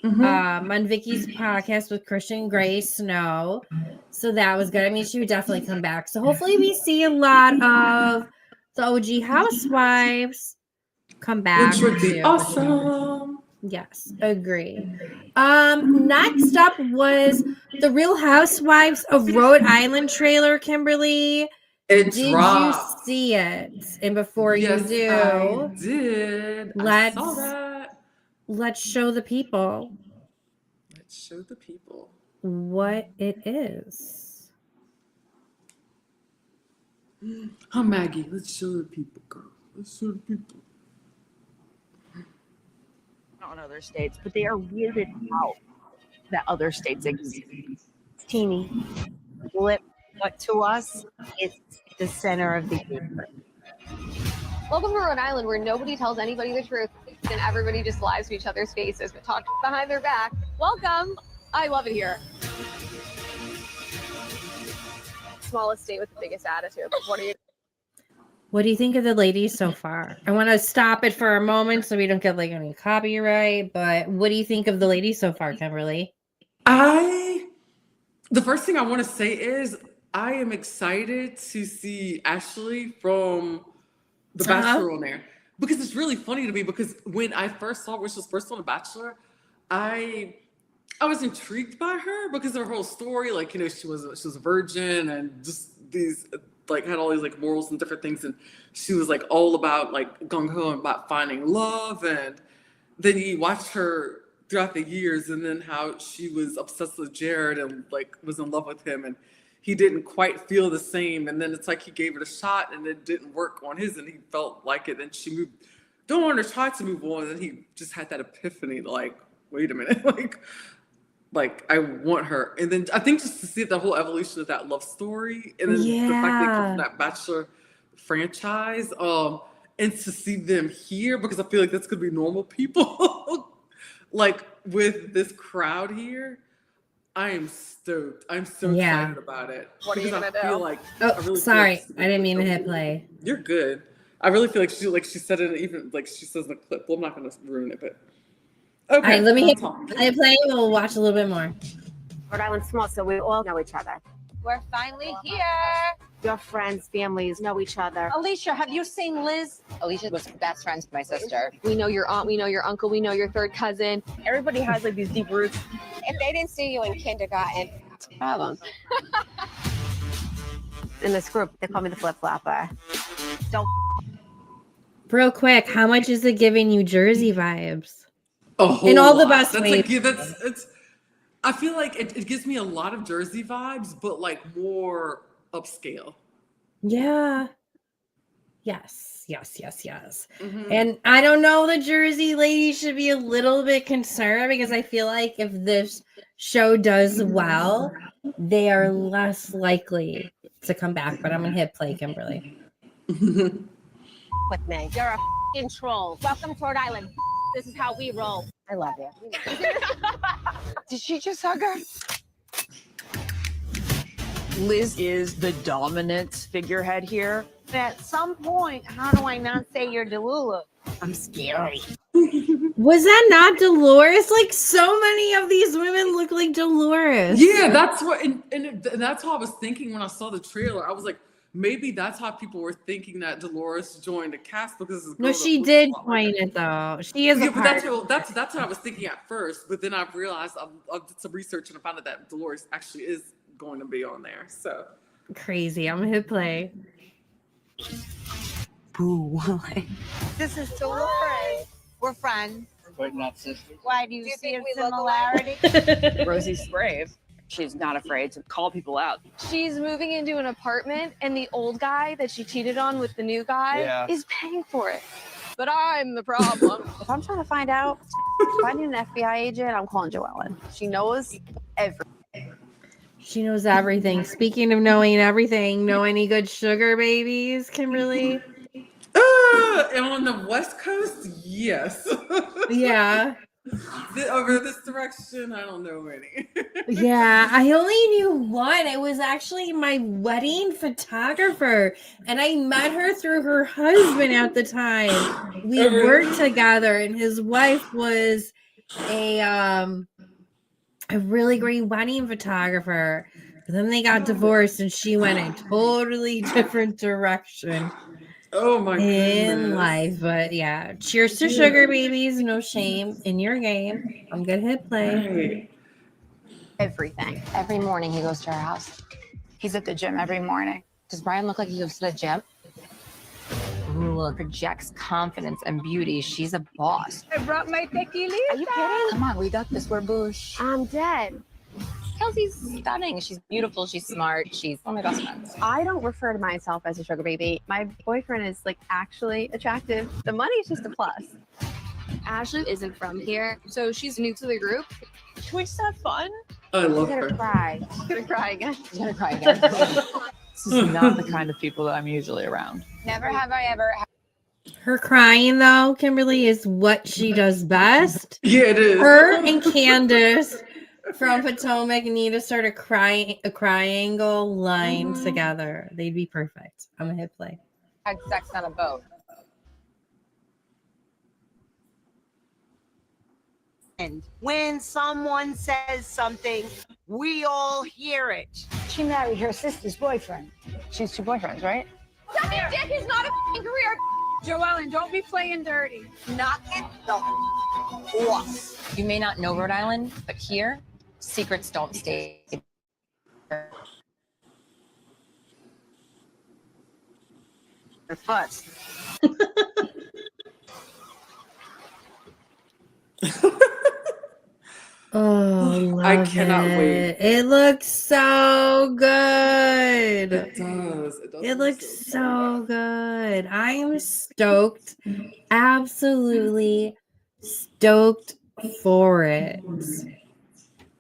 S2: on Vicky's podcast with Christian Grey Snow. So that was good. I mean, she would definitely come back. So hopefully we see a lot of the OG housewives come back.
S3: Which would be
S2: too.
S3: awesome.
S2: Yes, agree. Next up was the Real Housewives of Rhode Island trailer, Kimberly. Did you see it? And before you do,
S3: I did. I saw that.
S2: Let's show the people.
S3: Let's show the people
S2: what it is.
S3: Oh, Maggie, let's show the people, girl. Let's show the people.
S7: On other states, but they are weirded out that other states exist. teeny blip, but to us, it's the center of the universe.
S8: Welcome to Rhode Island, where nobody tells anybody the truth and everybody just lies to each other's faces but talk behind their back. Welcome. I love it here. Smallest state with the biggest attitude.
S2: What do you think of the ladies so far? I want to stop it for a moment so we don't get like any copyright, but what do you think of the ladies so far, Kimberly?
S3: The first thing I want to say is I am excited to see Ashley from The Bachelor on there, because it's really funny to me, because when I first saw her, she was first on The Bachelor, I was intrigued by her because of her whole story. Like, you know, she was a virgin and just these like had all these like morals and different things, and she was like all about like gung-ho and about finding love. And then you watch her throughout the years, and then how she was obsessed with Jared and like was in love with him, and he didn't quite feel the same. And then it's like he gave it a shot and it didn't work on his, and he felt like it. And she don't want to try to move on. And he just had that epiphany, like, wait a minute, like I want her. And then I think just to see the whole evolution of that love story, and then the fact they come from that Bachelor franchise, and to see them here, because I feel like that's gonna be normal people, like with this crowd here. I am stoked. I'm so excited about it.
S8: What are you gonna do?
S3: Like,
S2: Sorry, I didn't mean to hit play.
S3: You're good. I really feel like she said it, even like she says in the clip. Well, I'm not gonna ruin it, but okay.
S2: All right, let me hit play. We'll watch a little bit more.
S7: Rhode Island's small, so we all know each other.
S9: We're finally here.
S7: Your friends, families know each other.
S9: Alicia, have you seen Liz?
S10: Alicia was best friends with my sister.
S8: We know your aunt, we know your uncle, we know your third cousin.
S9: Everybody has like these deep roots.
S10: If they didn't see you in kindergarten, it's a problem.
S7: In this group, they call me the flip-flopper. Don't.
S2: Real quick, how much is it giving you Jersey vibes?
S3: A whole
S2: in all the
S3: lot.
S2: best
S3: That's
S2: ways.
S3: Like, yeah, it's. I feel like it gives me a lot of Jersey vibes, but like more upscale.
S2: Yeah. Yes.
S3: Mm-hmm.
S2: And I don't know, the Jersey ladies should be a little bit concerned, because I feel like if this show does well, they are less likely to come back. But I'm gonna hit play, Kimberly.
S7: With me.
S9: You're a f***ing troll. Welcome to Rhode Island. This is how we roll.
S7: I love you.
S10: Did she just hug her?
S11: Liz is the dominant figurehead here.
S7: At some point, how do I not say you're Delulu? I'm scary.
S2: Was that not Dolores? Like, so many of these women look like Dolores.
S3: Yeah, that's what, and that's how I was thinking when I saw the trailer. I was like, maybe that's how people were thinking that Dolores joined the cast, because
S2: No, she did join it though. She is.
S3: Yeah, but that's what I was thinking at first. But then I realized I did some research and I found out that Dolores actually is going to be on there. So
S2: crazy. I'm gonna hit play.
S7: Boo.
S9: This is Dolores. We're friends.
S11: But not sisters.
S9: Why do you see a similarity?
S11: Rosie's brave. She's not afraid to call people out.
S8: She's moving into an apartment, and the old guy that she cheated on with the new guy is paying for it. But I'm the problem.
S10: If I'm trying to find out, finding an FBI agent, I'm calling Joellen. She knows everything.
S2: She knows everything. Speaking of knowing everything, know any good sugar babies, Kimberly?
S3: And on the West Coast, yes.
S2: Yeah.
S3: Over this direction, I don't know any.
S2: Yeah, I only knew one. It was actually my wedding photographer, and I met her through her husband at the time. We worked together, and his wife was a really great wedding photographer. But then they got divorced, and she went a totally different direction.
S3: Oh my goodness.
S2: In life. But yeah, cheers to sugar babies. No shame in your game. I'm gonna hit play.
S10: Everything. Every morning he goes to our house. He's at the gym every morning. Does Brian look like he goes to the gym? Ooh, projects confidence and beauty. She's a boss.
S9: I brought my tequila.
S10: Are you kidding? Come on, we got this. We're bush.
S8: I'm dead.
S10: Kelsey's stunning. She's beautiful. She's smart. She's one of my best friends.
S8: I don't refer to myself as a sugar baby. My boyfriend is like actually attractive. The money is just a plus. Ashley isn't from here, so she's new to the group.
S9: Can we just have fun?
S3: I love
S10: She's
S3: her.
S10: gonna cry.
S8: I'm gonna cry again.
S10: She's gonna cry again.
S11: This is not the kind of people that I'm usually around.
S10: Never have I ever.
S2: Her crying, though, Kimberly, is what she does best.
S3: Yeah, it is.
S2: Her and Candace from Potomac need to start a triangle line together. They'd be perfect. I'm gonna hit play.
S10: Had sex on a boat.
S7: And when someone says something, we all hear it.
S6: She married her sister's boyfriend.
S10: She's 2 boyfriends, right?
S8: Suck a dick is not a career.
S9: Joellen, don't be playing dirty.
S7: Knock it the off.
S10: You may not know Rhode Island, but here, secrets don't stay.
S7: The fuss.
S2: Oh,
S3: I cannot wait.
S2: It looks so good.
S3: It does.
S2: It looks so good. I am stoked. Absolutely stoked for it.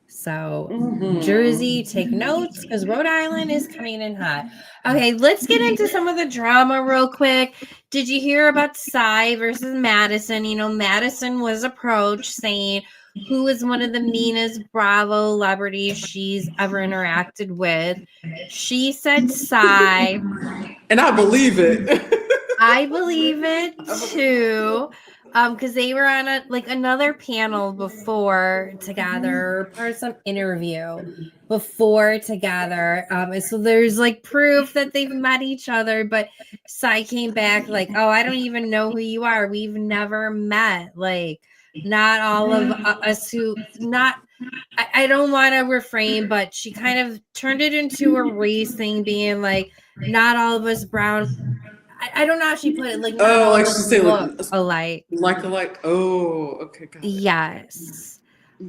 S2: So, Jersey, take notes because Rhode Island is coming in hot. Okay, let's get into some of the drama real quick. Did you hear about Cy versus Madison? You know, Madison was approached saying who is one of the meanest Bravo celebrities she's ever interacted with. She said Cy.
S3: And I believe it.
S2: I believe it too. Because they were on another panel before together, or some interview before together. And so there's like proof that they've met each other, but Cy came back like, oh, I don't even know who you are. We've never met. Like, not all of us who I don't want to refrain, but she kind of turned it into a race thing, being like, not all of us brown. I don't know how she put it. Like,
S3: like she said,
S2: alike.
S3: Like. Oh, okay. Got it.
S2: Yes.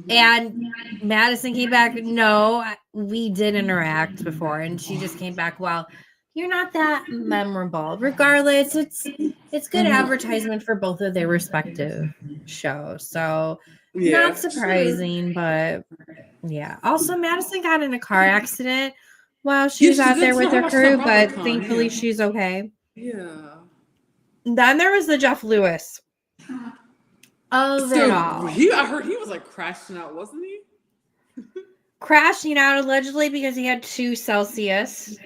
S2: And Madison came back. No, we did interact before, and she just came back. Well, you're not that memorable. Regardless, it's good advertisement for both of their respective shows. So not surprising, but yeah. Also, Madison got in a car accident while she was out there with her crew, but thankfully she's okay.
S3: Yeah.
S2: Then there was the Jeff Lewis of it all.
S3: I heard he was like crashing out, wasn't he?
S2: Crashing out allegedly because he had 2 Celsius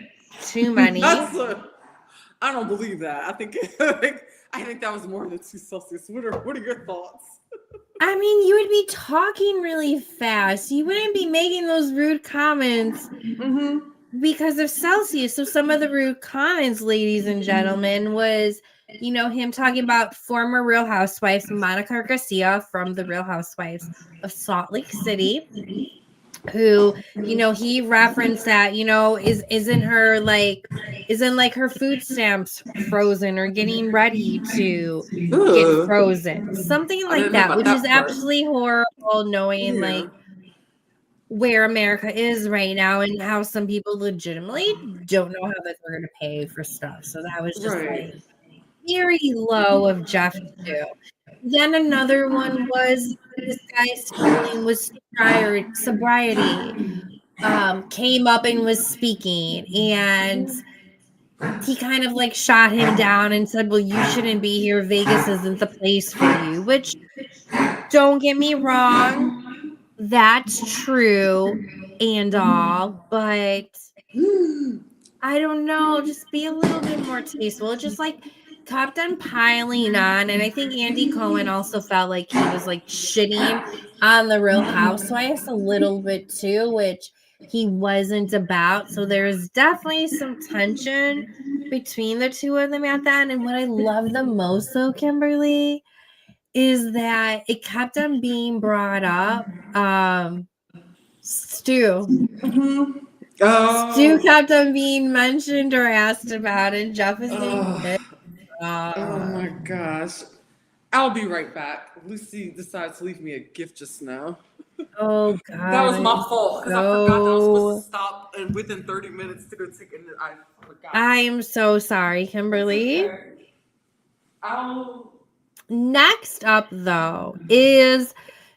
S2: too many.
S3: I don't believe that. I think that was more than 2 Celsius. What are your thoughts?
S2: I mean, you would be talking really fast. You wouldn't be making those rude comments. Because of Celsius. So some of the rude comments, ladies and gentlemen, was, you know, him talking about former Real Housewives, Monica Garcia from the Real Housewives of Salt Lake City, who, you know, he referenced that, you know, isn't her food stamps frozen or getting ready to get frozen. Something like that, which is absolutely horrible, knowing like where America is right now and how some people legitimately don't know how they're going to pay for stuff. So that was just like very low of Jeff too. Then another one was this guy struggling with sobriety. Came up and was speaking, and he kind of like shot him down and said, well, you shouldn't be here. Vegas isn't the place for you, which, don't get me wrong, that's true and all, but I don't know, just be a little bit more tasteful. It just like kept on piling on, and I think Andy Cohen also felt like he was like shitting on the Real Housewives a little bit too, which he wasn't about. So there's definitely some tension between the two of them at that. And what I love the most though, Kimberly, is that it kept on being brought up. Stu. Stu kept on being mentioned or asked about, and Jeff is like,
S3: oh my gosh. I'll be right back. Lucy decided to leave me a gift just now.
S2: Oh God.
S3: That was my fault because I forgot that I was supposed to stop and within 30 minutes to go take it. I forgot.
S2: I am so sorry, Kimberly.
S3: I'll
S2: Next up, though, is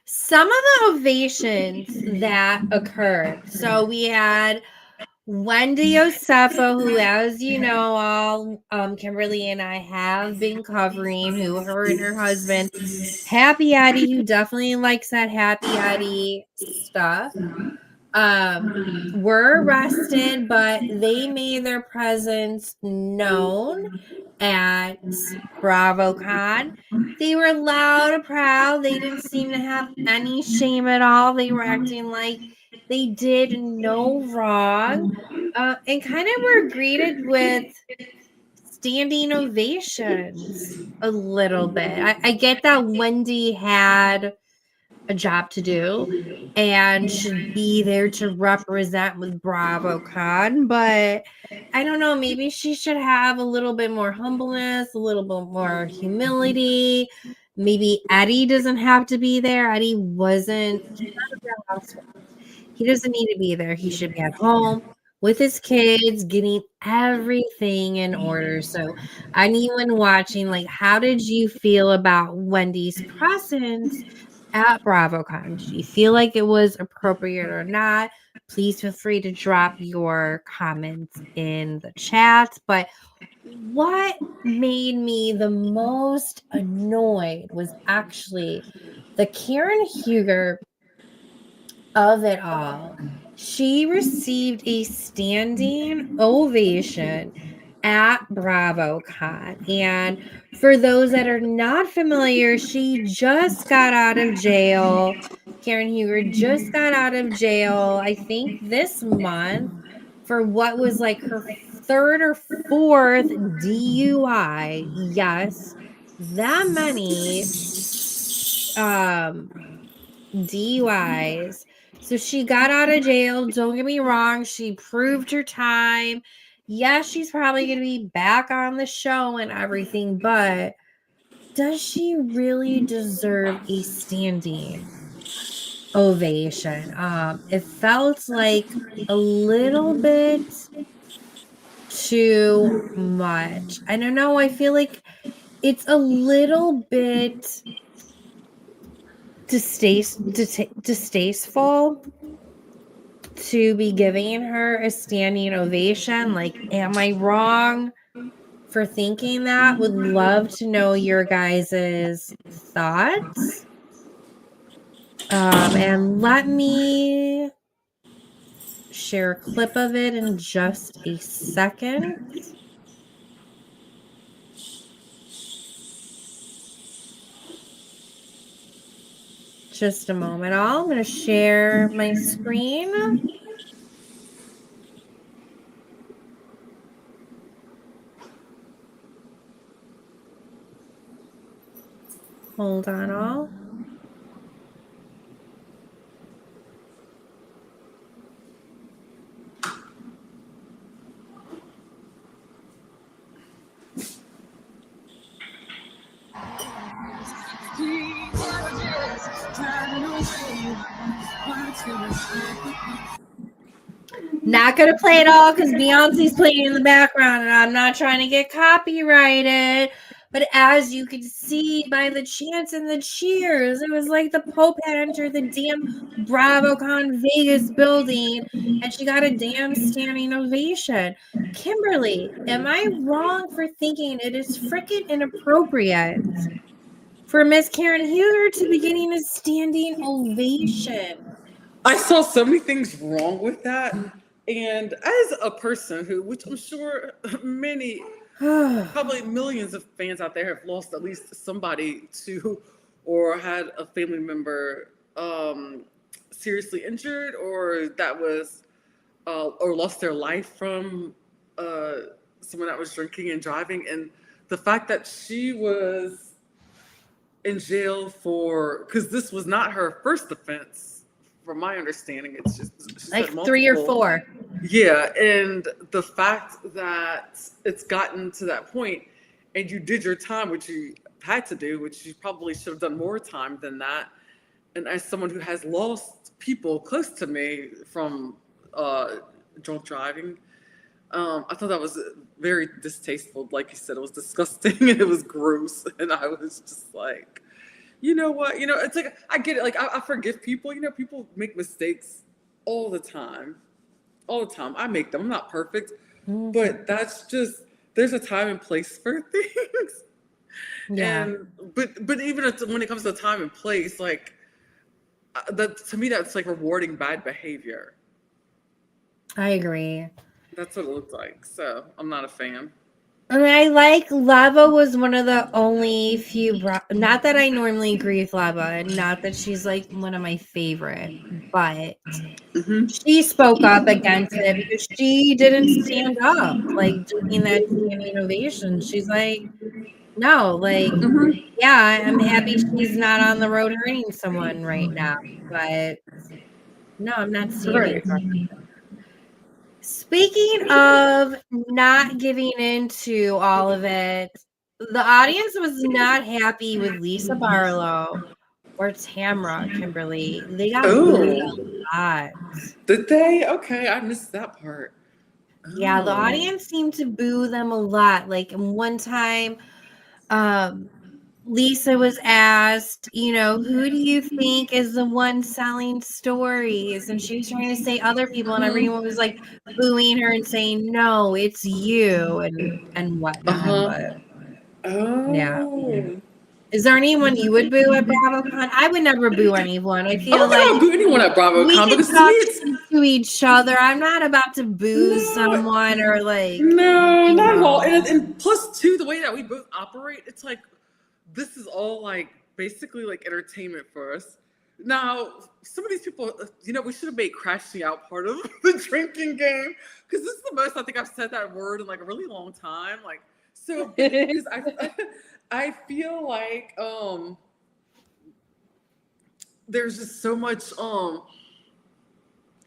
S2: some of the ovations that occurred. So we had Wendy Yosefa, who, as you know, all Kimberly and I have been covering, who her and her husband, Happy Eddie, who definitely likes that Happy Eddie stuff, were arrested, but they made their presence known at BravoCon. They were loud and proud. They didn't seem to have any shame at all. They were acting like they did no wrong, and kind of were greeted with standing ovations a little bit. I get that Wendy had a job to do and should be there to represent with BravoCon, but I don't know, maybe she should have a little bit more humbleness, a little bit more humility. Maybe Eddie doesn't have to be there. Eddie wasn't, he's not a real housewife. He doesn't need to be there. He should be at home with his kids, getting everything in order. So, anyone watching, like, how did you feel about Wendy's presence at BravoCon? Did you feel like it was appropriate or not? Please feel free to drop your comments in the chat. But what made me the most annoyed was actually the Karen Huger of it all. She received a standing ovation at BravoCon. And for those that are not familiar, she just got out of jail. Karen Huger just got out of jail, I think this month, for what was like her third or fourth DUI. Yes, that many DUIs. So she got out of jail. Don't get me wrong. She proved her time. Yes, she's probably going to be back on the show and everything, but does she really deserve a standing ovation? It felt like a little bit too much. I don't know. I feel like it's a little bit distasteful to be giving her a standing ovation. Like, am I wrong for thinking that? Would love to know your guys' thoughts. And let me share a clip of it in just a second. Just a moment. I'm going to share my screen. Hold on, all. Not gonna play it all because Beyonce's playing in the background and I'm not trying to get copyrighted. But as you can see by the chants and the cheers, it was like the Pope had entered the damn BravoCon Vegas building and she got a damn standing ovation. Kimberly, am I wrong for thinking it is freaking inappropriate for Miss Karen Huger to be getting a standing ovation?
S3: I saw so many things wrong with that. And as a person who, which I'm sure many, probably millions of fans out there have lost at least somebody to, or had a family member seriously injured, or that was, or lost their life from someone that was drinking and driving. And the fact that she was in jail for, because this was not her first offense. From my understanding, it's just
S2: like 3 or 4.
S3: Yeah, and the fact that it's gotten to that point, and you did your time, which you had to do, which you probably should have done more time than that. And as someone who has lost people close to me from drunk driving, I thought that was very distasteful. Like you said, it was disgusting and it was gross, and I was just like, you know what? You know, it's like, I get it. Like, I forgive people. You know, people make mistakes all the time. All the time. I make them. I'm not perfect. But that's just, there's a time and place for things.
S2: Yeah.
S3: And, but even when it comes to time and place, like, that, to me, that's like rewarding bad behavior.
S2: I agree.
S3: That's what it looks like. So I'm not a fan.
S2: And I like Lava was one of the only few, not that I normally agree with Lava, and not that she's like one of my favorite, but she spoke up against it because she didn't stand up like during that standing ovation. She's like, no, like, yeah, I'm happy she's not on the road hurting someone right now, but no, I'm not standing for her. Speaking of not giving into all of it, the audience was not happy with Lisa Barlow or Tamra, Kimberly. They got booed a lot.
S3: Did they? Okay, I missed that part.
S2: Yeah, the audience seemed to boo them a lot. Like one time, Lisa was asked, you know, who do you think is the one selling stories? And she was trying to say other people, and everyone was like booing her and saying, no, it's you, and whatnot. But yeah. Is there anyone you would boo at BravoCon? I would never boo anyone. I feel like
S3: I don't boo anyone at BravoCon
S2: we can
S3: because
S2: talk to each other. I'm not about to boo someone or like
S3: no, not at all. And plus, too, the way that we both operate, it's like this is all like basically like entertainment for us. Now, some of these people, you know, we should have made crashing out part of the drinking game because this is the most I think I've said that word in like a really long time. Like, so because I feel like there's just so much oh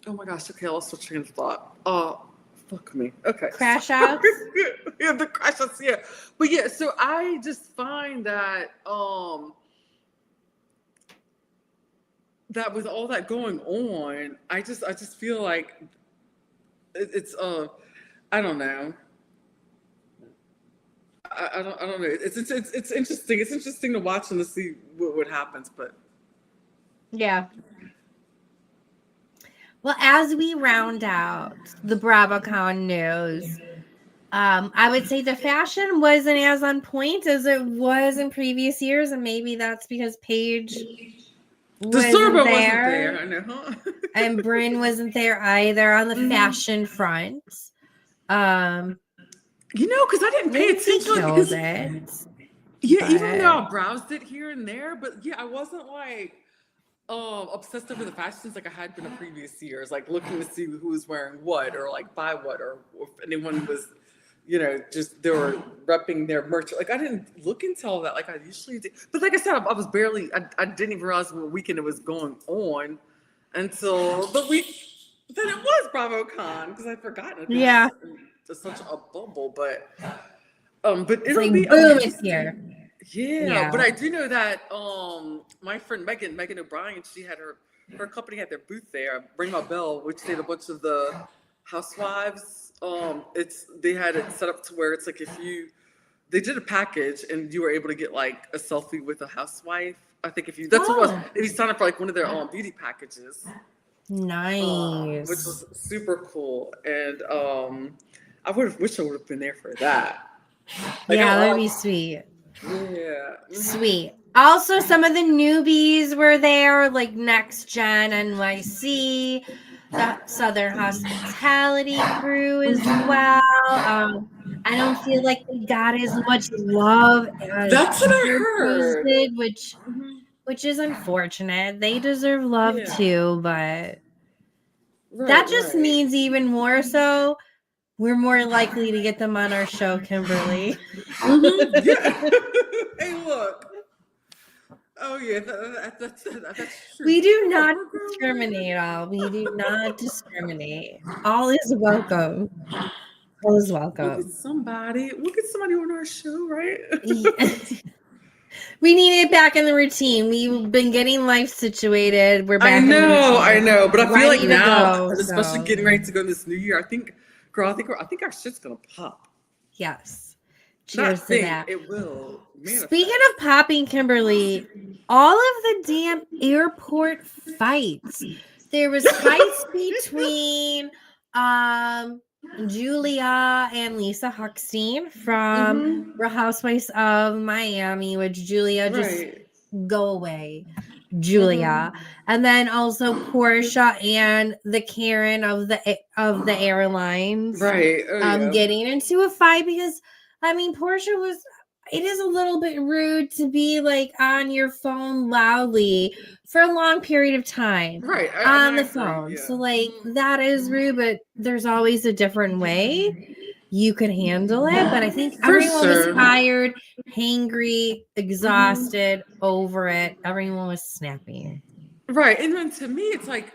S3: my gosh, okay, I lost my train of thought. Fuck me. Okay.
S2: Crash outs?
S3: Yeah, the crash outs, yeah. But yeah, so I just find that that with all that going on, I just feel like it's I don't know. I don't know. It's interesting. It's interesting to watch and to see what happens, but
S2: yeah. Well, as we round out the BravoCon news, I would say the fashion wasn't as on point as it was in previous years, and maybe that's because Paige wasn't there.
S3: I know.
S2: And Bryn wasn't there either on the fashion front.
S3: You know, because I didn't pay attention.
S2: Killed it.
S3: Yeah, even though I browsed it here and there, but yeah, I wasn't like obsessed over the fashions like I had been in previous years, like looking to see who was wearing what or like buy what or if anyone was, you know, just they were repping their merch. Like I didn't look into all that like I usually do. But like I said, I was barely, I didn't even realize what weekend it was going on until the week. Then it was BravoCon because I'd forgotten.
S2: Yeah.
S3: It's such a bubble, but it'll
S2: like,
S3: be
S2: boom, it's here.
S3: Yeah, but I do know that my friend Megan O'Brien, she had her company had their booth there, Ring My Bell, which did a bunch of the housewives. They had it set up to where it's like they did a package and you were able to get like a selfie with a housewife. I think what it was. If you sign up for like one of their beauty packages.
S2: Nice.
S3: Which was super cool. And I wish I would have been there for that. Like,
S2: yeah, that'd be sweet.
S3: Yeah.
S2: Sweet. Also, some of the newbies were there, like Next Gen NYC, the Southern Hospitality crew as well. I don't feel like they got as much love as
S3: that's what I heard.
S2: Did, which is unfortunate. They deserve love too, but that just means even more so we're more likely to get them on our show, Kimberly.
S3: Yeah. Hey, look. Oh, yeah, that's true.
S2: We do not discriminate, all. We do not discriminate. All is welcome. All is welcome.
S3: We'll get somebody on our show, right?
S2: We need it back in the routine. We've been getting life situated. We're back. I
S3: know. But I feel like now, especially getting ready to go this new year, I think our shit's gonna pop.
S2: Yes. Cheers to that.
S3: It will.
S2: Speaking of popping, Kimberly, all of the damn airport fights. There was fights between Julia and Lisa Huckstein from Real Housewives of Miami, which Julia just go away. Julia, and then also Portia and the Karen of the airlines, getting into a fight because I mean Portia was. It is a little bit rude to be like on your phone loudly for a long period of time, on the phone. Yeah. So like that is rude, but there's always a different way you could handle it. But I think everyone was tired, hangry, exhausted, over it. Everyone was snapping.
S3: Right. And then to me, it's like,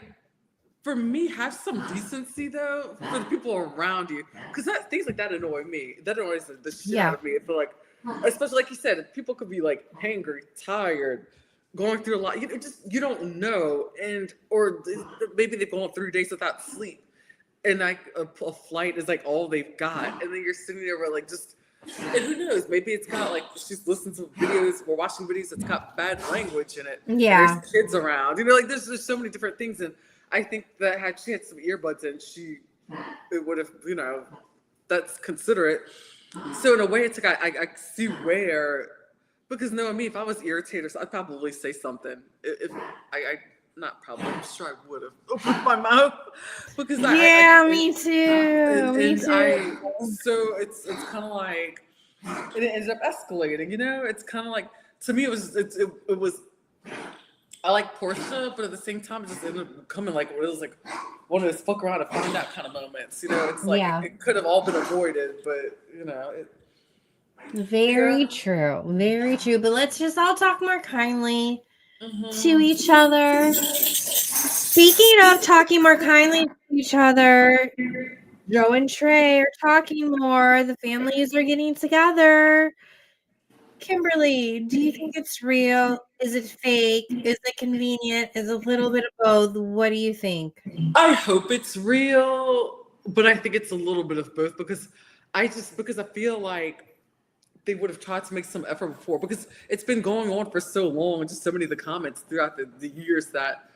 S3: for me, have some decency though for the people around you. Because things like that annoy me. That annoys the shit out of me. I feel like, especially like you said, people could be like hangry, tired, going through a lot. You don't know. Or maybe they've gone 3 days without sleep. And like a flight is like all they've got. And then you're sitting there where like and who knows? Maybe it's got like she's listening to videos or watching videos that's got bad language in it.
S2: Yeah.
S3: There's kids around. Like there's so many different things. And I think that had she had some earbuds in, it would have, that's considerate. So in a way, it's like I see where, because knowing me, if I was irritated, I'd probably say something. If I not probably, I'm sure I would have opened my mouth because
S2: me too. Me too.
S3: So it's kind of like, and it ended up escalating. It's kind of like, to me, it was. I like Portia, but at the same time, it just ended up becoming like, it was like one of those fuck around and find out kind of moments. It's like it could have all been avoided, but
S2: Very true. Very true. But let's just all talk more kindly to each other. Speaking of talking more kindly to each other, Joe and Trey are talking more. The families are getting together. Kimberly, do you think it's real? Is it fake? Is it convenient? Is it a little bit of both? What do you think?
S3: I hope it's real, but I think it's a little bit of both because I feel like they would have tried to make some effort before because it's been going on for so long and just so many of the comments throughout the years that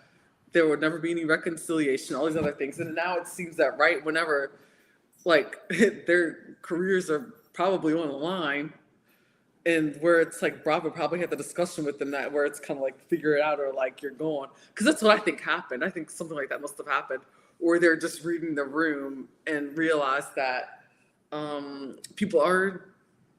S3: there would never be any reconciliation, all these other things. And now it seems that whenever like their careers are probably on the line, and where it's like Bravo probably had the discussion with them that where it's kind of like figure it out or like you're going. Because that's what I think happened. I think something like that must have happened. Or they're just reading the room and realize that people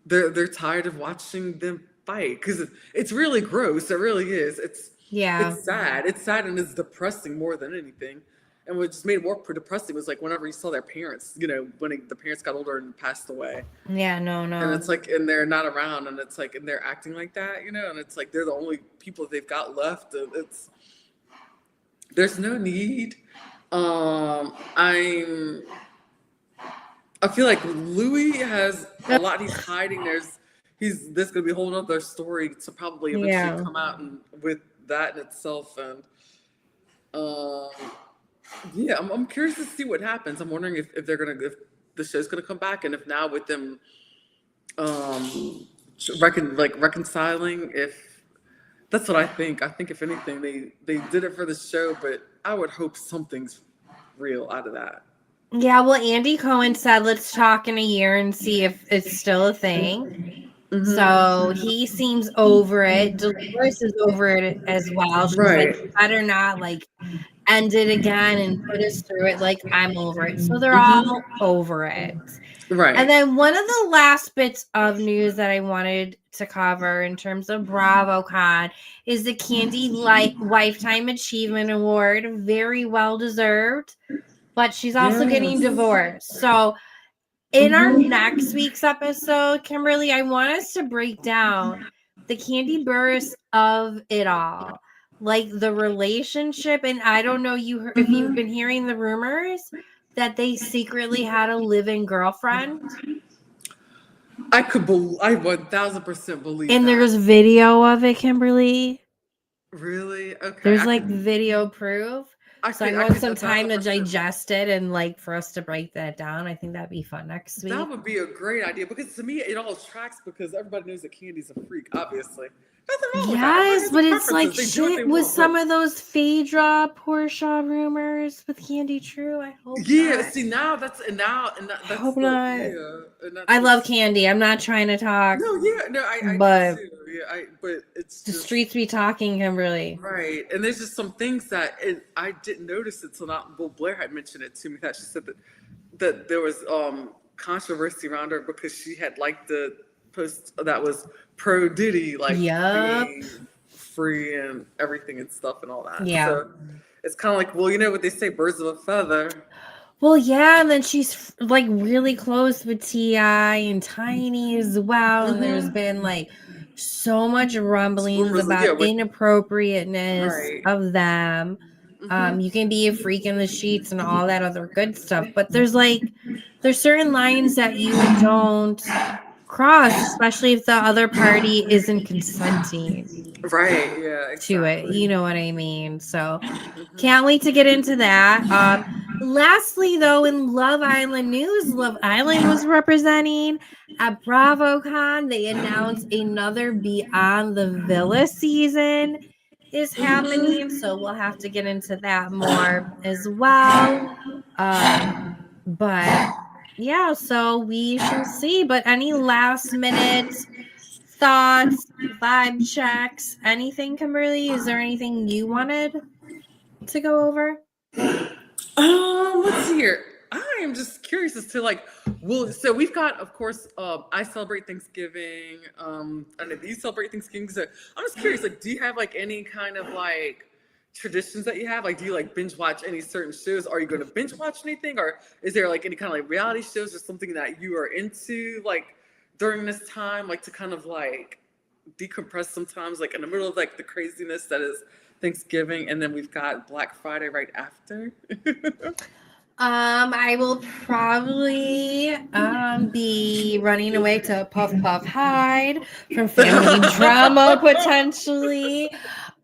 S3: they're tired of watching them fight. Because it's really gross. It really is. It's sad. It's sad and it's depressing more than anything. And what just made it more depressing was like whenever you saw their parents, when the parents got older and passed away.
S2: Yeah, no.
S3: And it's like, and they're not around, and it's like, and they're acting like that, and it's like they're the only people they've got left. And there's no need. I feel like Louis has a lot he's hiding. There's gonna be a whole other story to probably eventually come out and with that in itself, and I'm curious to see what happens. I'm wondering if the show's gonna come back, and if now with them reconciling, if that's what I think. I think if anything, they did it for the show, but I would hope something's real out of that.
S2: Yeah, well, Andy Cohen said, let's talk in a year and see if it's still a thing. So he seems over it. Dolores is over it as well. She's like, better not end it again and put us through it. Like, I'm over it. So they're all over it.
S3: Right.
S2: And then one of the last bits of news that I wanted to cover in terms of BravoCon is the Candy Lifetime Achievement Award. Very well deserved. But she's also getting divorced. So in our next week's episode, Kimberly, I want us to break down the Candy Burris of it all. Like the relationship. And I don't know if you've been hearing the rumors that they secretly had a live-in girlfriend.
S3: I 1000% believe
S2: and
S3: that.
S2: There's video of it, Kimberly.
S3: Really? Okay.
S2: There's video proof. I want some time to digest it and like for us to break that down. I think that'd be fun next week.
S3: That would be a great idea because to me it all tracks because everybody knows that Candy's a freak, obviously. Nothing wrong with that.
S2: Yes, but it's like shit with some of those Phaedra Portia rumors with Candy True. I hope.
S3: Yeah,
S2: not.
S3: see now that's
S2: I hope not. I love Candy. I'm not trying to talk.
S3: No, yeah, no, I
S2: but
S3: do. Yeah, but it's
S2: the
S3: just,
S2: streets be talking, Kimberly.
S3: Right, and there's just some things that I didn't notice it till not. Well, Blair had mentioned it to me that she said that there was controversy around her because she had liked the post that was pro Diddy, like being free and everything and stuff and all that.
S2: Yeah,
S3: so it's kind of like, well, you know what they say, birds of a feather.
S2: Well, yeah, and then she's like really close with T.I. and Tiny as well, and there's been like so much rumblings about inappropriateness of them. You can be a freak in the sheets and all that other good stuff, but there's certain lines that you don't cross, especially if the other party isn't consenting.
S3: Right, yeah, exactly.
S2: To it, you know what I mean? So can't wait to get into that. Lastly, though, in Love Island news, Love Island was representing at BravoCon. They announced another Beyond the Villa season is happening, so we'll have to get into that more as well. But yeah, so we shall see. But any last minute thoughts, vibe checks, anything, Kimberly? Is there anything you wanted to go over?
S3: Let's see here. I am just curious as to so we've got, of course, I celebrate Thanksgiving. I know you celebrate Thanksgiving. So I'm just curious, do you have any kind of traditions that you have? Do you binge watch any certain shows? Are you going to binge watch anything? Or is there any kind of reality shows or something that you are into during this time, to kind of decompress sometimes, in the middle of the craziness that is Thanksgiving, and then we've got Black Friday right after?
S2: I will probably be running away to Puff Puff Hide from family drama potentially.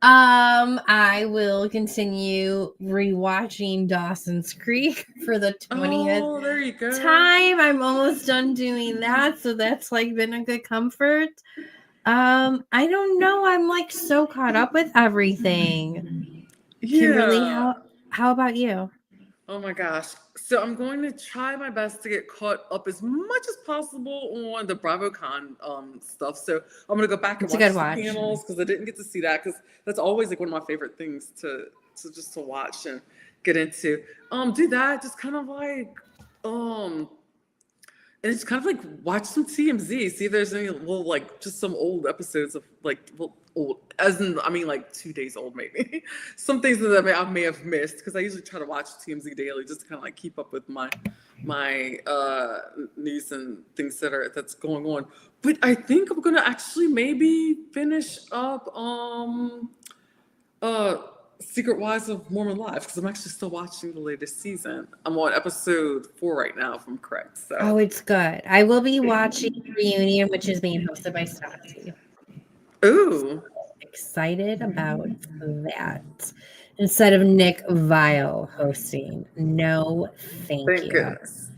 S2: I will continue rewatching Dawson's Creek for the 20th time. I'm almost done doing that, so that's been a good comfort. I don't know. I'm so caught up with everything. Yeah. Kimberly, how about you?
S3: Oh my gosh. So I'm going to try my best to get caught up as much as possible on the BravoCon stuff. So I'm going to go back and watch the panels because I didn't get to see that, because that's always one of my favorite things to watch and get into. Do that, just kind of and it's kind of watch some TMZ, see if there's any little just some old episodes of old, as in 2 days old maybe. Some things that I may have missed, because I usually try to watch TMZ daily just to kind of keep up with my news and things that's going on. But I think I'm gonna actually maybe finish up Secret Wives of Mormon Live, because I'm actually still watching the latest season. I'm on episode 4 right now, if I'm correct. So.
S2: Oh, it's good. I will be watching Reunion, which is being hosted by Stassi.
S3: Ooh.
S2: So excited about that. Instead of Nick Vile hosting. No, thank you.
S3: Goodness.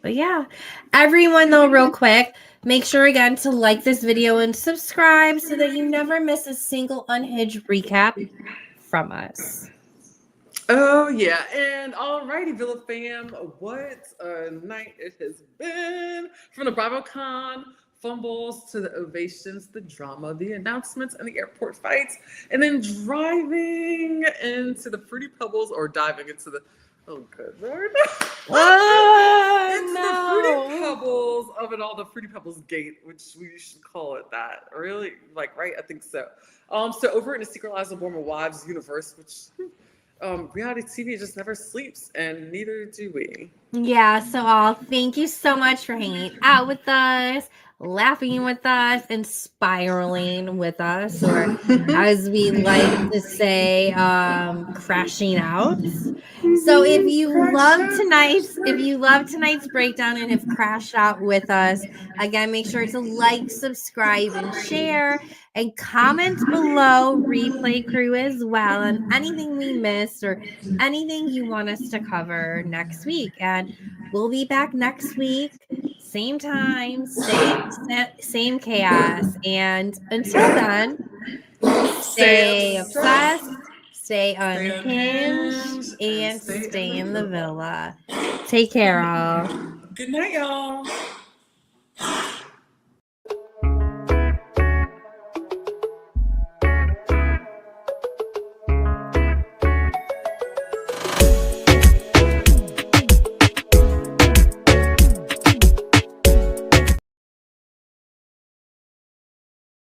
S2: But yeah, everyone though, real quick, make sure again to like this video and subscribe so that you never miss a single unhinged recap from us.
S3: Oh yeah, and alrighty, Villa fam, what a night it has been. From the BravoCon fumbles to the ovations, the drama, the announcements, and the airport fights, and then driving into the Fruity Pebbles, or diving into the oh, good Lord. The Fruity Pebbles of it all, the Fruity Pebbles gate, which we should call it that. Really? Right? I think so. So over in the Secret Lives of Mormon Wives universe, which reality TV just never sleeps, and neither do we.
S2: Yeah, so all thank you so much for hanging out with us, laughing with us, and spiraling with us, or as we like to say, crashing out. So if you love tonight's breakdown and have crashed out with us, again, make sure to like, subscribe, and share, and comment below, replay crew as well, on anything we missed or anything you want us to cover next week. And we'll be back next week, same time, same chaos. And until then, stay obsessed, stay unhinged, and stay in the villa. Take care, all.
S3: Good night, y'all.